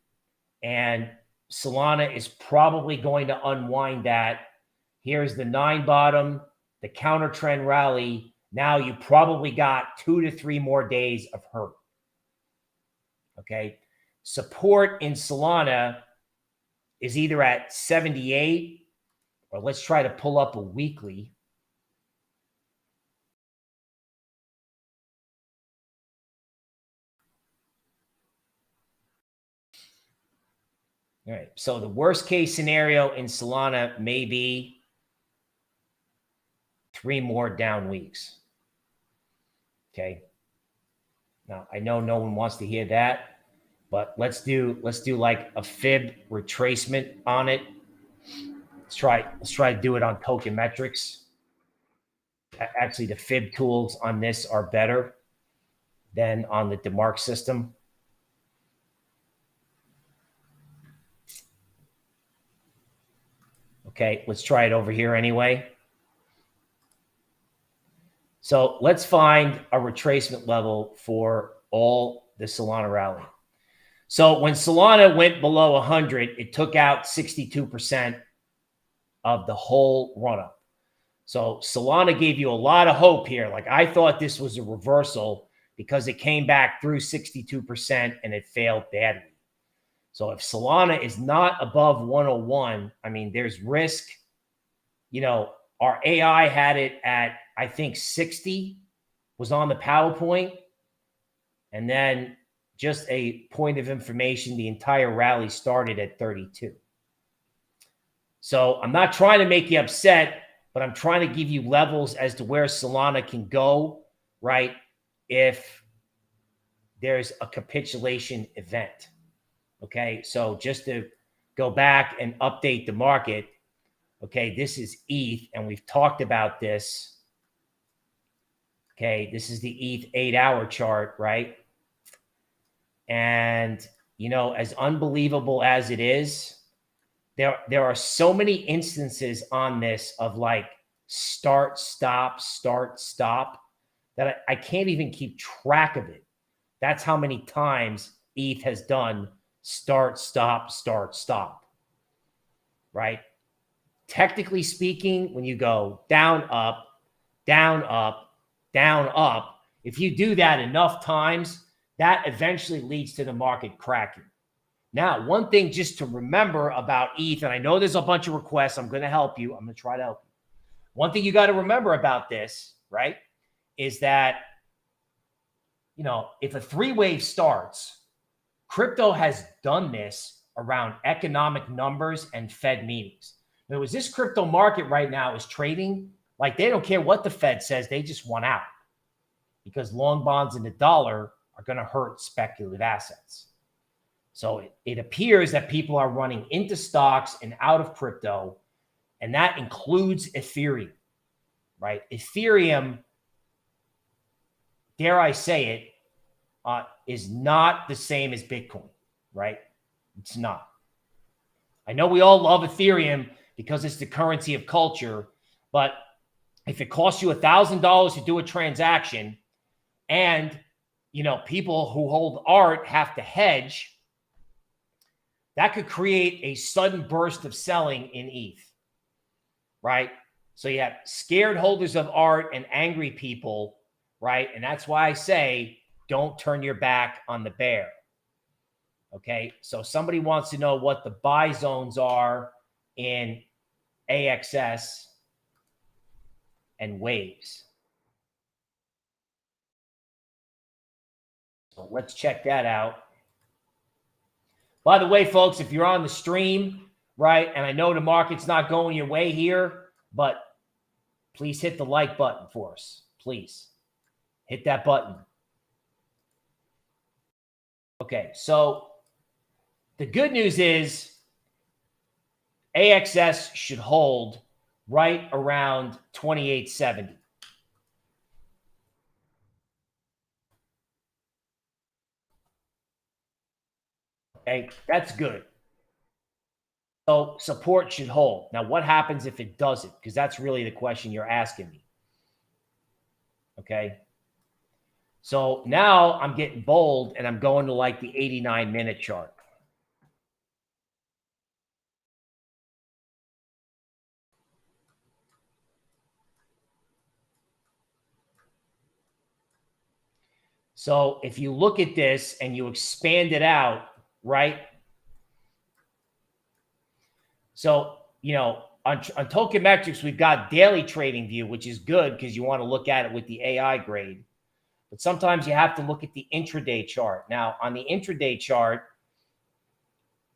and Solana is probably going to unwind that. Here's the 9 bottom, the counter trend rally. Now you probably got 2 to 3 more days of hurt. Okay. Support in Solana is either at 78, or let's try to pull up a weekly. All right. So the worst case scenario in Solana may be 3 more down weeks. Okay. Now I know no one wants to hear that, but let's do like a fib retracement on it. Let's try to do it on Token Metrics. Actually, the fib tools on this are better than on the DeMark system. Okay, let's try it over here anyway. So let's find a retracement level for all the Solana rally. So when Solana went below 100, it took out 62% of the whole run-up. So Solana gave you a lot of hope here. Like I thought this was a reversal because it came back through 62% and it failed badly. So if Solana is not above 101, I mean, there's risk. Our AI had it at, I think 60 was on the PowerPoint. And then just a point of information, the entire rally started at 32. So I'm not trying to make you upset, but I'm trying to give you levels as to where Solana can go, right? If there's a capitulation event. Okay, so just to go back and update the market, okay, this is ETH, and we've talked about this. Okay, this is the ETH 8-hour chart, right? And, as unbelievable as it is, there are so many instances on this of like start, stop, that I can't even keep track of it. That's how many times ETH has done start, stop, right? Technically speaking, when you go down, up, down, up, down, up, if you do that enough times, that eventually leads to the market cracking. Now, one thing just to remember about ETH, and I know there's a bunch of requests. I'm going to help you. I'm going to try to help you. One thing you got to remember about this, right, is that, if a 3-wave starts, crypto has done this around economic numbers and Fed meetings. In other words, this crypto market right now is trading like they don't care what the Fed says. They just want out because long bonds in the dollar are going to hurt speculative assets. So it appears that people are running into stocks and out of crypto, and that includes Ethereum, right? Ethereum, dare I say it, is not the same as Bitcoin, right? It's not. I know we all love Ethereum because it's the currency of culture, but if it costs you $1,000 to do a transaction and, people who hold art have to hedge, that could create a sudden burst of selling in ETH, right? So you have scared holders of art and angry people, right? And that's why I say, don't turn your back on the bear. Okay. So somebody wants to know what the buy zones are in AXS and waves. So let's check that out. By the way, folks, if you're on the stream, right, and I know the market's not going your way here, but please hit the like button for us. Please hit that button. Okay, so the good news is AXS should hold right around 2870. Okay, that's good. So support should hold. Now, what happens if it doesn't? Because that's really the question you're asking me. Okay. So now I'm getting bold and I'm going to like the 89-minute chart. So if you look at this and you expand it out, right? So, you know, on Token Metrics, we've got daily trading view, which is good because you want to look at it with the AI grade. But sometimes you have to look at the intraday chart. Now, on the intraday chart,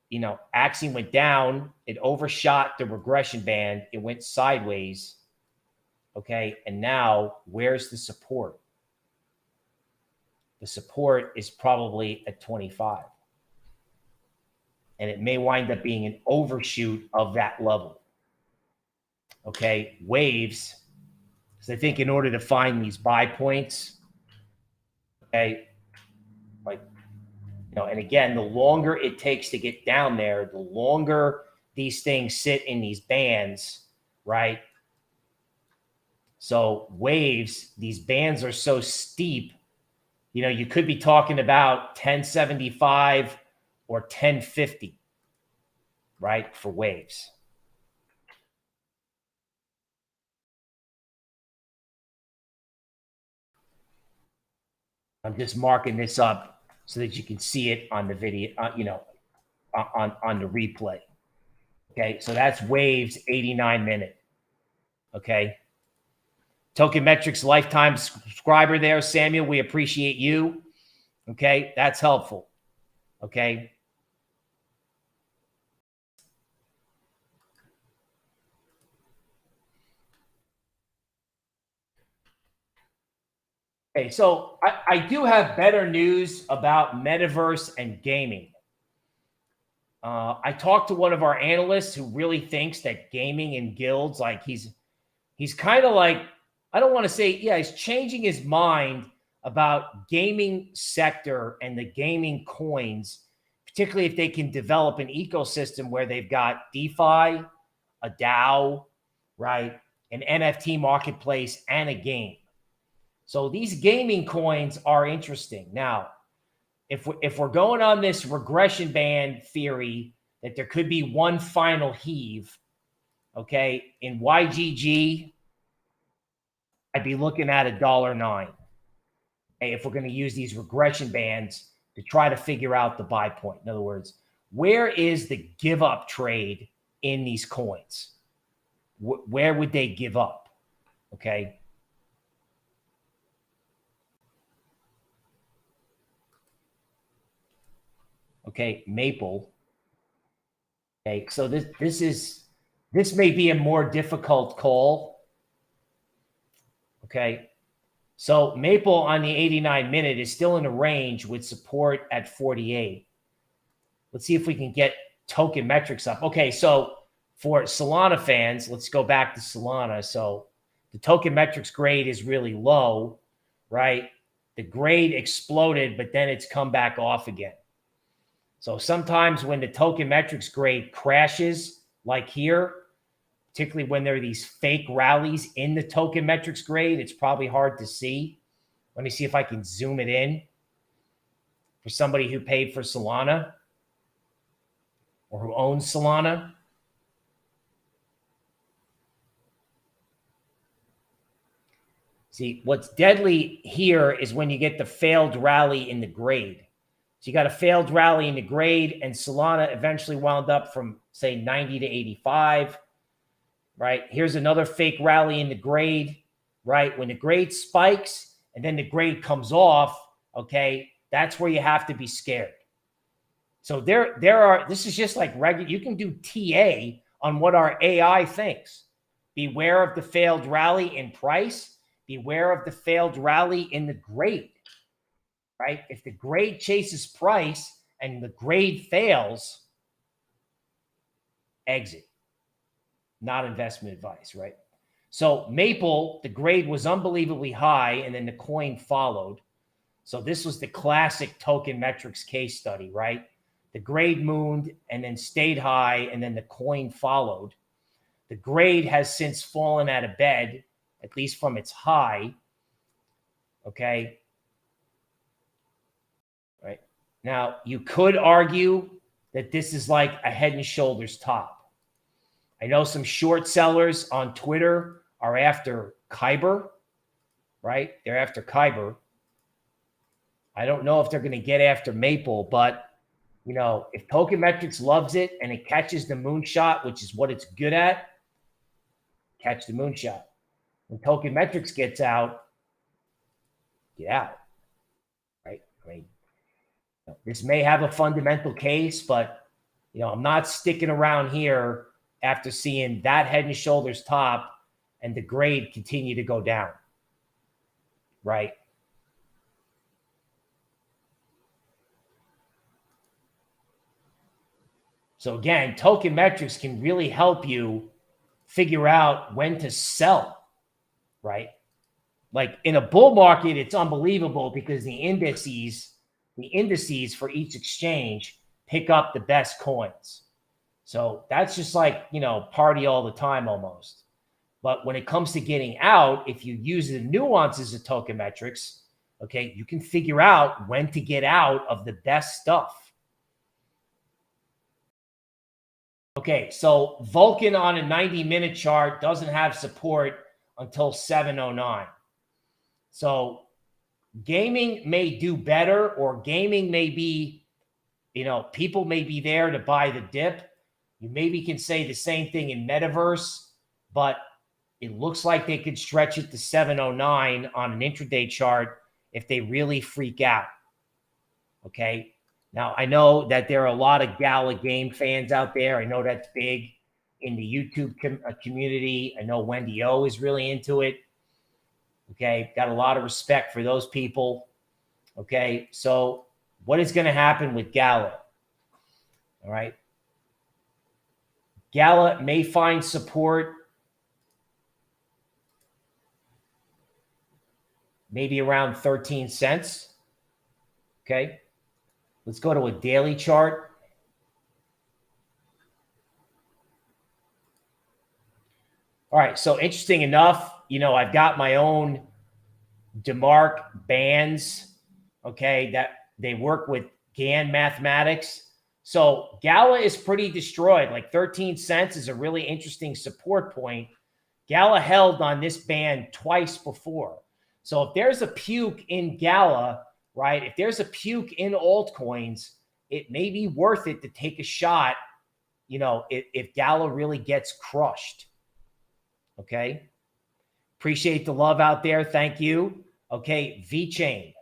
you know, Axiom went down. It overshot the regression band. It went sideways. Okay. And now where's the support? The support is probably at 25. And it may wind up being an overshoot of that level. Okay. Waves. So I think in order to find these buy points, okay, like, you know, and again, the longer it takes to get down there, the longer these things sit in these bands, right? So waves, these bands are so steep, you know, you could be talking about 1075 or 1050, right, for waves. I'm just marking this up so that you can see it on the video, you know, on the replay. Okay, so that's waves 89-minute. Okay. Token Metrics lifetime subscriber there, Samuel. We appreciate you. Okay, that's helpful. Okay. Okay, so I do have better news about metaverse and gaming. I talked to one of our analysts who really thinks that gaming and guilds, like he's kind of like, I don't want to say, yeah, he's changing his mind about gaming sector and the gaming coins, particularly if they can develop an ecosystem where they've got DeFi, a DAO, right, an NFT marketplace, and a game. So these gaming coins are interesting. Now, if we're going on this regression band theory that there could be one final heave, okay, in YGG, I'd be looking at $1.09. Okay, if we're going to use these regression bands to try to figure out the buy point. In other words, where is the give up trade in these coins? Where would they give up? Okay. Okay, Maple. Okay, so this may be a more difficult call. Okay, so Maple on the 89-minute is still in a range with support at 48. Let's see if we can get Token Metrics up. Okay, so for Solana fans, let's go back to Solana. So the Token Metrics grade is really low, right? The grade exploded, but then it's come back off again. So sometimes when the Token Metrics grade crashes, like here, particularly when there are these fake rallies in the Token Metrics grade, it's probably hard to see. Let me see if I can zoom it in for somebody who paid for Solana or who owns Solana. See, what's deadly here is when you get the failed rally in the grade. So you got a failed rally in the grade, and Solana eventually wound up from, say, 90 to 85, right? Here's another fake rally in the grade, right? When the grade spikes and then the grade comes off, okay, that's where you have to be scared. So this is just like regular, you can do TA on what our AI thinks. Beware of the failed rally in price. Beware of the failed rally in the grade, right? If the grade chases price and the grade fails, exit. Not investment advice, right? So Maple, the grade was unbelievably high, and then the coin followed. So this was the classic Token Metrics case study, right? The grade mooned and then stayed high, and then the coin followed. The grade has since fallen out of bed, at least from its high. Okay. Right. Now, you could argue that this is like a head and shoulders top. I know some short sellers on Twitter are after Kyber, right? They're after Kyber. I don't know if they're going to get after Maple, but you know, if Token Metrics loves it and it catches the moonshot, which is what it's good at, catch the moonshot. When Token Metrics gets out, get out, right? I mean, this may have a fundamental case, but you know, I'm not sticking around here after seeing that head and shoulders top and the grade continue to go down, right? So again, Token Metrics can really help you figure out when to sell, right? Like in a bull market, it's unbelievable because the indices for each exchange pick up the best coins. So that's just like, you know, party all the time almost. But when it comes to getting out, if you use the nuances of Token Metrics, okay, you can figure out when to get out of the best stuff. Okay, so Vulcan on a 90-minute chart doesn't have support until 709. So gaming may do better, or gaming may be, you know, people may be there to buy the dip. You maybe can say the same thing in Metaverse, but it looks like they could stretch it to 709 on an intraday chart if they really freak out. Okay. Now, I know that there are a lot of Gala game fans out there. I know that's big in the YouTube community. I know Wendy O is really into it. Okay. Got a lot of respect for those people. Okay. So what is going to happen with Gala? All right. Gala may find support maybe around 13 cents. Okay. Let's go to a daily chart. All right. So interesting enough, you know, I've got my own DeMark bands. Okay. That they work with GAN mathematics. So Gala is pretty destroyed. Like 13 cents is a really interesting support point. Gala held on this band twice before. So if there's a puke in Gala, right? If there's a puke in altcoins, it may be worth it to take a shot, you know, if Gala really gets crushed. Okay. Appreciate the love out there. Thank you. Okay. VeChain.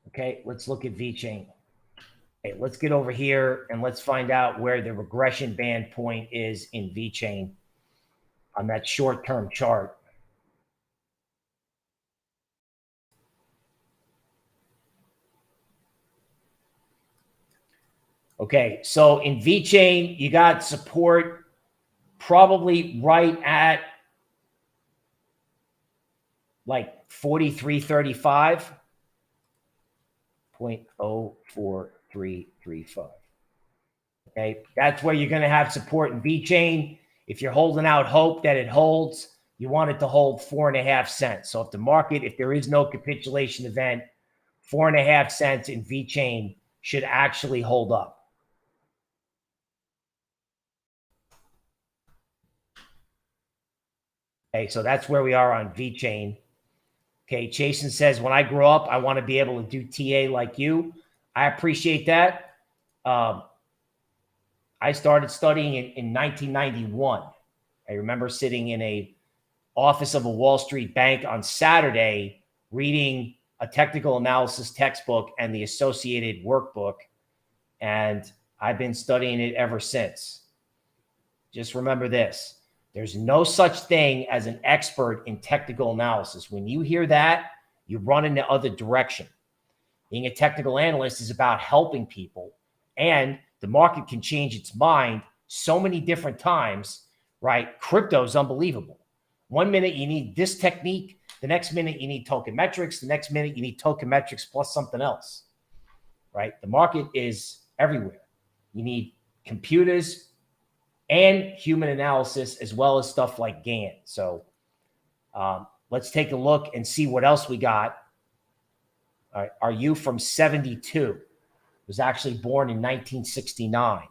Okay, let's look at VeChain. Okay, let's get over here and let's find out where the regression band point is in VeChain on that short-term chart. Okay, so in VeChain, you got support probably right at like 43.35. 0.04335. Okay, that's where you're going to have support in VeChain. If you're holding out hope that it holds, you want it to hold 4.5 cents. So if there is no capitulation event, 4.5 cents in VeChain should actually hold up. Okay, so that's where we are on VeChain. Okay, Jason says, when I grow up, I want to be able to do TA like you. I appreciate that. I started studying in 1991. I remember sitting in a office of a Wall Street bank on Saturday, reading a technical analysis textbook and the associated workbook. And I've been studying it ever since. Just remember this. There's no such thing as an expert in technical analysis. When you hear that, you run in the other direction. Being a technical analyst is about helping people, and the market can change its mind so many different times, right? Crypto is unbelievable. One minute you need this technique, the next minute you need token metrics, the next minute you need token metrics plus something else, right? The market is everywhere. You need computers and human analysis, as well as stuff like GAN. So let's take a look and see what else we got. All right, are you from 72? Was actually born in 1969.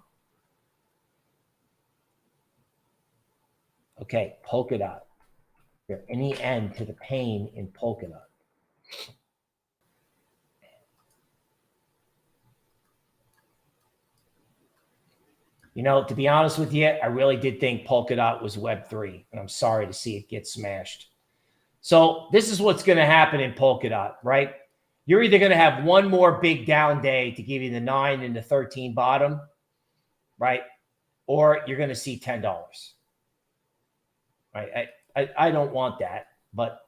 Okay, Polkadot. Is there any end to the pain in Polkadot? You know, to be honest with you, I really did think Polkadot was Web3, and I'm sorry to see it get smashed. So this is what's going to happen in Polkadot, right? You're either going to have one more big down day to give you the 9 and the 13 bottom, right? Or you're going to see $10, right? I don't want that, but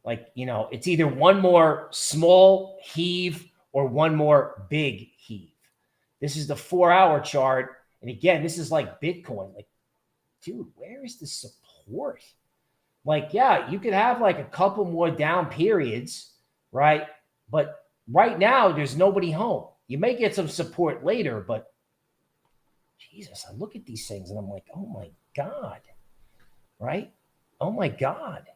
like, you know, it's either one more small heave or one more big heave. This is the 4-hour chart. And again, this is like Bitcoin. Like, dude, where is the support? Like, yeah, you could have like a couple more down periods, right? But right now, there's nobody home. You may get some support later, but Jesus, I look at these things and I'm like, oh my God, right? Oh my God.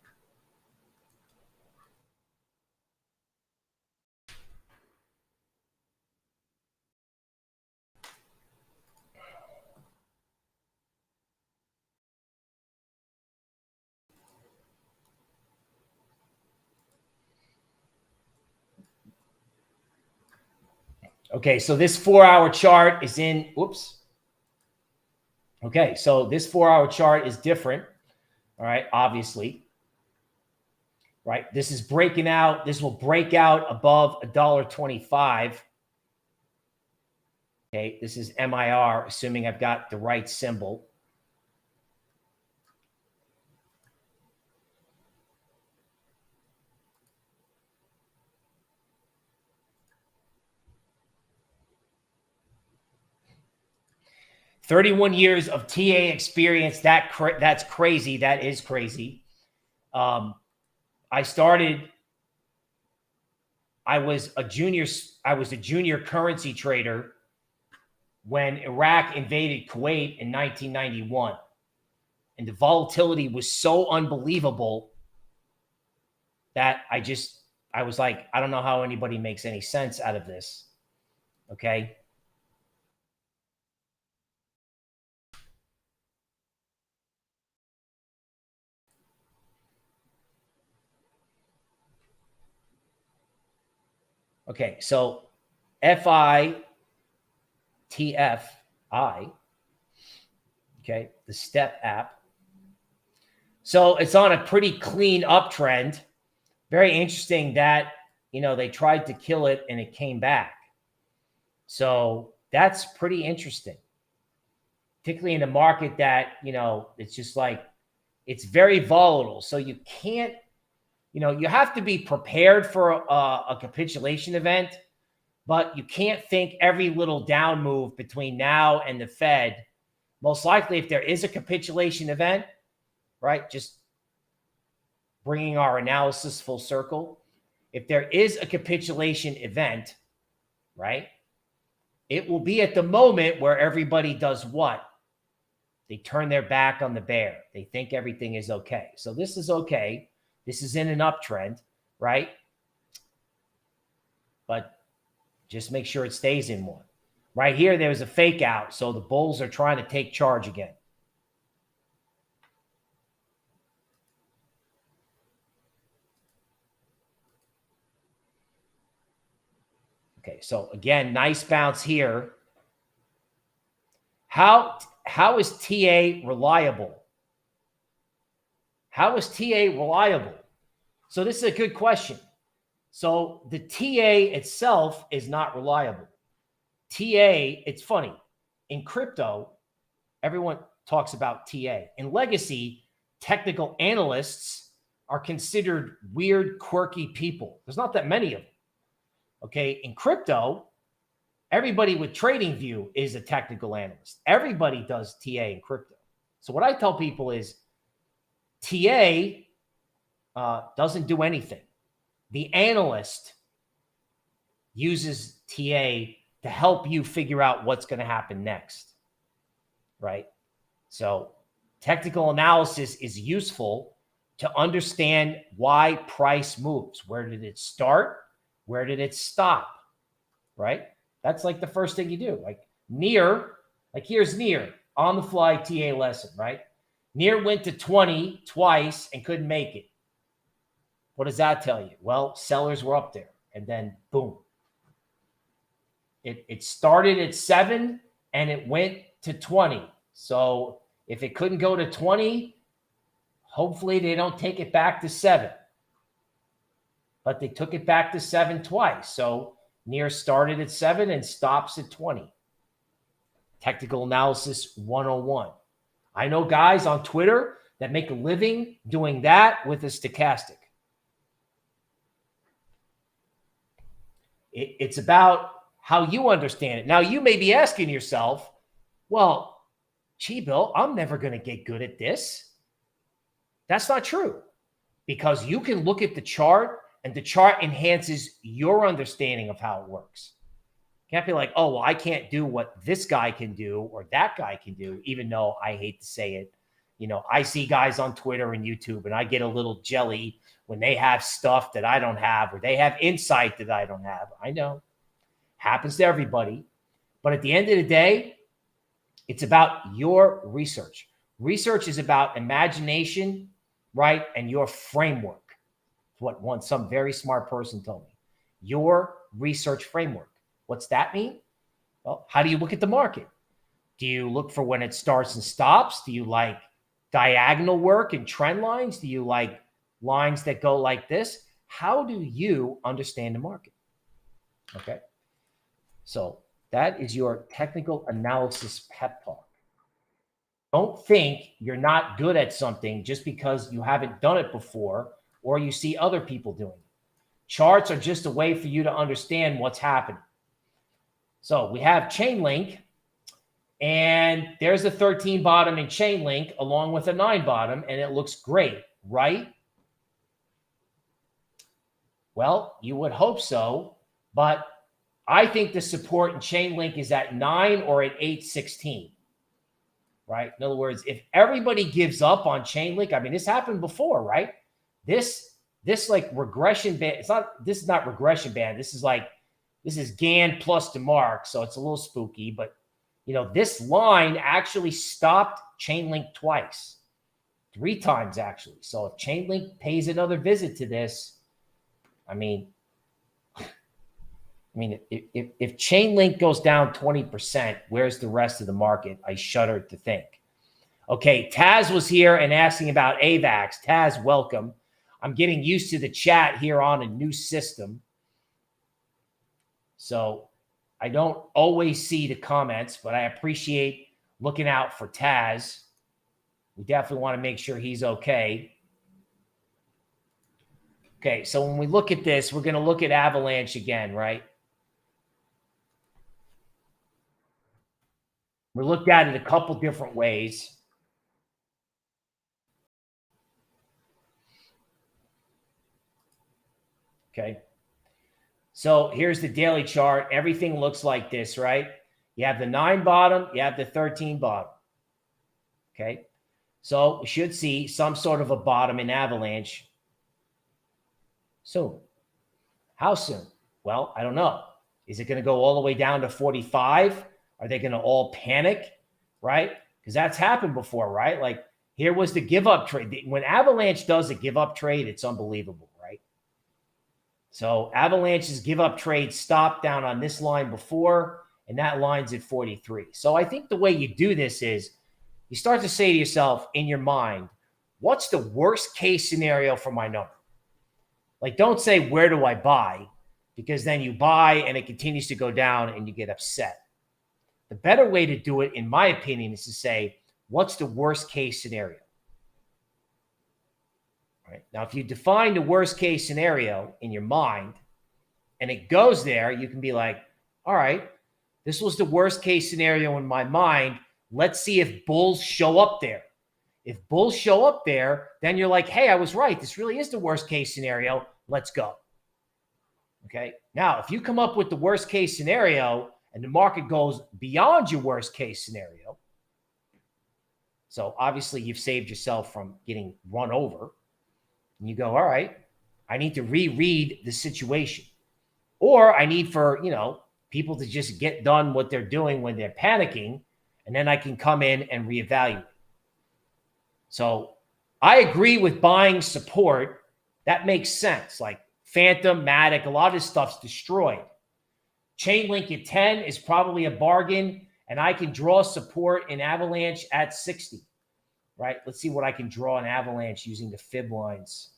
Okay, so this 4-hour chart is in, whoops. Okay, so this 4-hour chart is different, all right, obviously, right? This is breaking out. This will break out above $1.25. Okay, this is MIR, assuming I've got the right symbol. "31 years of TA experience." That's crazy. That is crazy. I was a junior currency trader when Iraq invaded Kuwait in 1991. And the volatility was so unbelievable that I was like, I don't know how anybody makes any sense out of this. Okay. Okay, so FITFI, okay, the STEP app. So it's on a pretty clean uptrend. Very interesting that, you know, they tried to kill it and it came back. So that's pretty interesting, particularly in a market that, you know, it's just like, it's very volatile. So you can't, you know, you have to be prepared for a capitulation event, but you can't think every little down move between now and the Fed. Most likely, if there is a capitulation event, right, just bringing our analysis full circle, if there is a capitulation event, right, it will be at the moment where everybody does what? They turn their back on the bear. They think everything is okay. So this is okay. This is in an uptrend, right? But just make sure it stays in one. Right here, there was a fake out. So the bulls are trying to take charge again. Okay, so again, nice bounce here. How is TA reliable? How is TA reliable? So this is a good question. So the TA itself is not reliable. TA, it's funny. In crypto, everyone talks about TA. In legacy, technical analysts are considered weird, quirky people. There's not that many of them. Okay, in crypto, everybody with TradingView is a technical analyst. Everybody does TA in crypto. So what I tell people is TA doesn't do anything. The analyst uses TA to help you figure out what's going to happen next, right? So technical analysis is useful to understand why price moves. Where did it start? Where did it stop? Right? That's like the first thing you do. Like here's near on the fly TA lesson, right? Near went to 20 twice and couldn't make it. What does that tell you? Well, sellers were up there and then boom. It started at 7 and it went to 20. So if it couldn't go to 20, hopefully they don't take it back to 7. But they took it back to 7 twice. So near started at 7 and stops at 20. Technical analysis 101. I know guys on Twitter that make a living doing that with a stochastic. It's about how you understand it. Now, you may be asking yourself, well, gee, Bill, I'm never going to get good at this. That's not true, because you can look at the chart and the chart enhances your understanding of how it works. You can't be like, oh, well, I can't do what this guy can do or that guy can do, even though I hate to say it. You know, I see guys on Twitter and YouTube and I get a little jelly when they have stuff that I don't have or they have insight that I don't have. I know. Happens to everybody. But at the end of the day, it's about your research. Research is about imagination, right? And your framework. What some very smart person told me. Your research framework. What's that mean? Well, how do you look at the market? Do you look for when it starts and stops? Do you like diagonal work and trend lines? Do you like lines that go like this? How do you understand the market? Okay. So that is your technical analysis pep talk. Don't think you're not good at something just because you haven't done it before or you see other people doing it. Charts are just a way for you to understand what's happening. So we have Chainlink, and there's a 13 bottom in Chainlink along with a 9 bottom, and it looks great, right? Well, you would hope so, but I think the support in Chainlink is at 9 or at 8.16, right? In other words, if everybody gives up on Chainlink, I mean, this happened before, right? This like regression band, this is not regression band. This is Gann plus DeMark, so it's a little spooky, but you know, this line actually stopped Chainlink twice, 3 times actually. So if Chainlink pays another visit to this, I mean, if Chainlink goes down 20%, where's the rest of the market? I shudder to think. Okay, Taz was here and asking about AVAX. Taz, welcome. I'm getting used to the chat here on a new system. So I don't always see the comments, but I appreciate looking out for Taz. We definitely want to make sure he's okay. Okay, so when we look at this, we're going to look at Avalanche again, right? We looked at it a couple different ways. Okay. So here's the daily chart. Everything looks like this, right? You have the 9 bottom, you have the 13 bottom. Okay. So we should see some sort of a bottom in Avalanche soon. How soon? Well, I don't know. Is it going to go all the way down to 45? Are they going to all panic? Right? Because that's happened before, right? Like here was the give up trade. When Avalanche does a give up trade, it's unbelievable, right? So Avalanche's give up trade stopped down on this line before, and that line's at 43. So I think the way you do this is you start to say to yourself in your mind, what's the worst case scenario for my number? Like, don't say, where do I buy? Because then you buy and it continues to go down and you get upset. The better way to do it, in my opinion, is to say, what's the worst case scenario? All right. Now, if you define the worst case scenario in your mind and it goes there, you can be like, all right, this was the worst case scenario in my mind. Let's see if bulls show up there. If bulls show up there, then you're like, hey, I was right. This really is the worst case scenario. Let's go. Okay. Now, if you come up with the worst case scenario and the market goes beyond your worst case scenario, so obviously you've saved yourself from getting run over, and you go, all right, I need to reread the situation, or I need for, people to just get done what they're doing when they're panicking, and then I can come in and reevaluate. So I agree with buying support. That makes sense. Like Phantom, Matic, a lot of this stuff's destroyed. Chainlink at 10 is probably a bargain, and I can draw support in Avalanche at 60, right? Let's see what I can draw in Avalanche using the fib lines.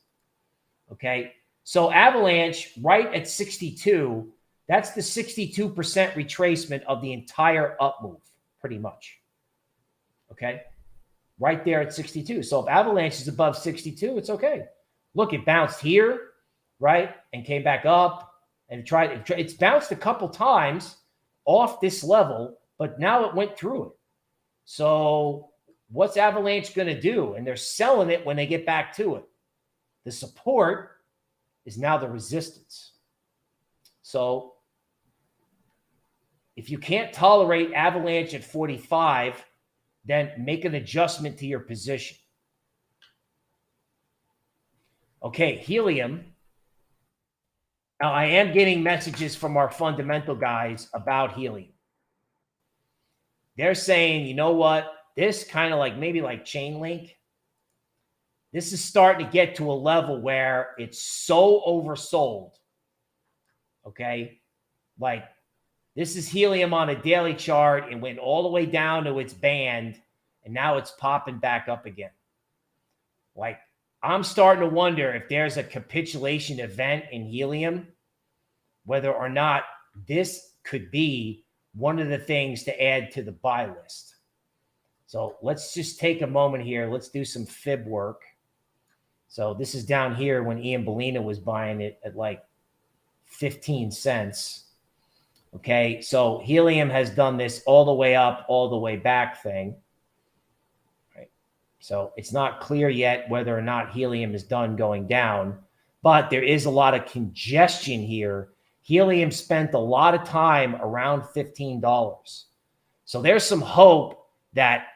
Okay, so Avalanche right at 62, that's the 62% retracement of the entire up move, pretty much. Okay, right there at 62. So if Avalanche is above 62, it's okay. Look, it bounced here, right, and came back up. And it's bounced a couple times off this level, but now it went through it. So what's Avalanche going to do? And they're selling it when they get back to it. The support is now the resistance. So if you can't tolerate Avalanche at 45, then make an adjustment to your position. Okay, helium. Now, I am getting messages from our fundamental guys about helium. They're saying, you know what? This kind of maybe like Chainlink, this is starting to get to a level where it's so oversold. Okay? Like, this is helium on a daily chart. It went all the way down to its band, and now it's popping back up again. Like, I'm starting to wonder if there's a capitulation event in helium, whether or not this could be one of the things to add to the buy list. So let's just take a moment here. Let's do some fib work. So this is down here when Ian Bellina was buying it at like 15 cents. Okay, so helium has done this all the way up, all the way back thing. So it's not clear yet whether or not helium is done going down, but there is a lot of congestion here. Helium spent a lot of time around $15. So there's some hope that,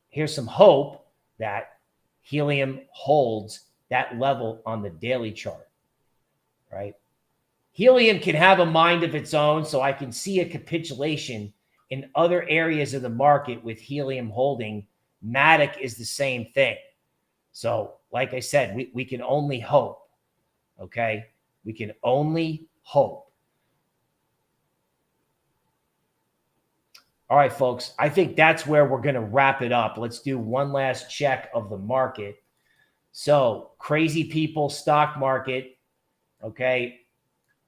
here's some hope that helium holds that level on the daily chart, right? Helium can have a mind of its own, so I can see a capitulation in other areas of the market with helium holding. Matic is the same thing. So, like I said, we can only hope, okay? We can only hope. All right, folks, I think that's where we're going to wrap it up. Let's do one last check of the market. So, crazy people, stock market, okay?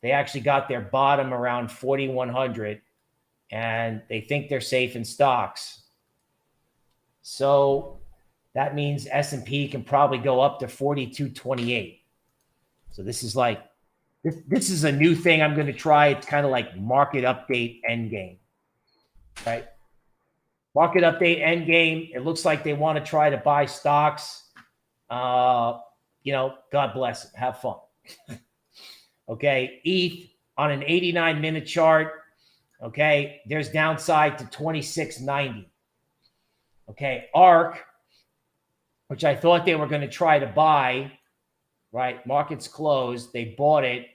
They actually got their bottom around 4,100, and they think they're safe in stocks. So that means S&P can probably go up to 42.28. So this is like, this is a new thing I'm going to try. It's kind of like market update endgame, right? Market update endgame. It looks like they want to try to buy stocks. God bless them. Have fun. Okay. ETH on an 89-minute chart. Okay. There's downside to 26.90. Okay, ARK, which I thought they were going to try to buy, right? Markets closed. They bought it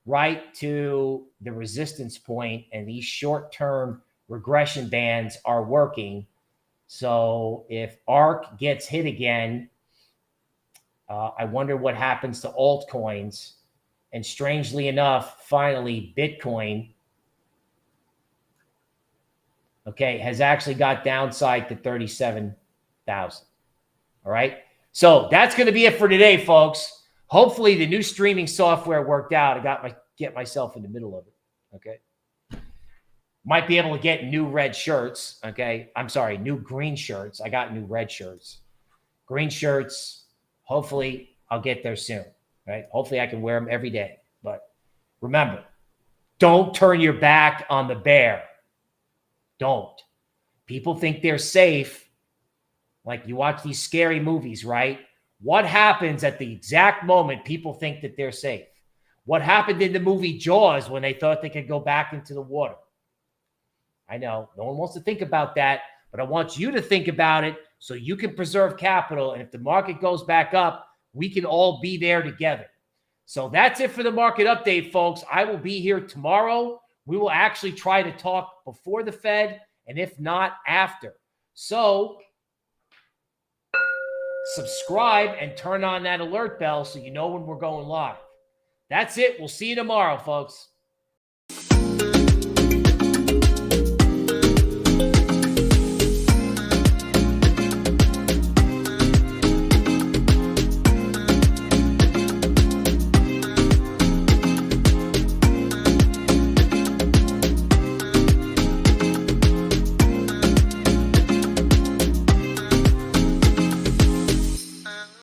right to the resistance point, and these short-term regression bands are working. So if ARK gets hit again, I wonder what happens to altcoins. And strangely enough, finally, Bitcoin, okay, has actually got downside to 37,000. All right. So that's going to be it for today, folks. Hopefully the new streaming software worked out. I get myself in the middle of it. Okay. Might be able to get new red shirts. Okay. I'm sorry, new green shirts. I got new red shirts. Green shirts. Hopefully I'll get there soon. Right. Hopefully I can wear them every day. But remember, don't turn your back on the bear. Don't. People think they're safe. Like you watch these scary movies, right? What happens at the exact moment people think that they're safe? What happened in the movie Jaws when they thought they could go back into the water? I know no one wants to think about that, but I want you to think about it so you can preserve capital. And if the market goes back up, we can all be there together. So that's it for the market update, folks. I will be here tomorrow. We will actually try to talk before the Fed, and if not, after. So subscribe and turn on that alert bell so you know when we're going live. That's it. We'll see you tomorrow, folks.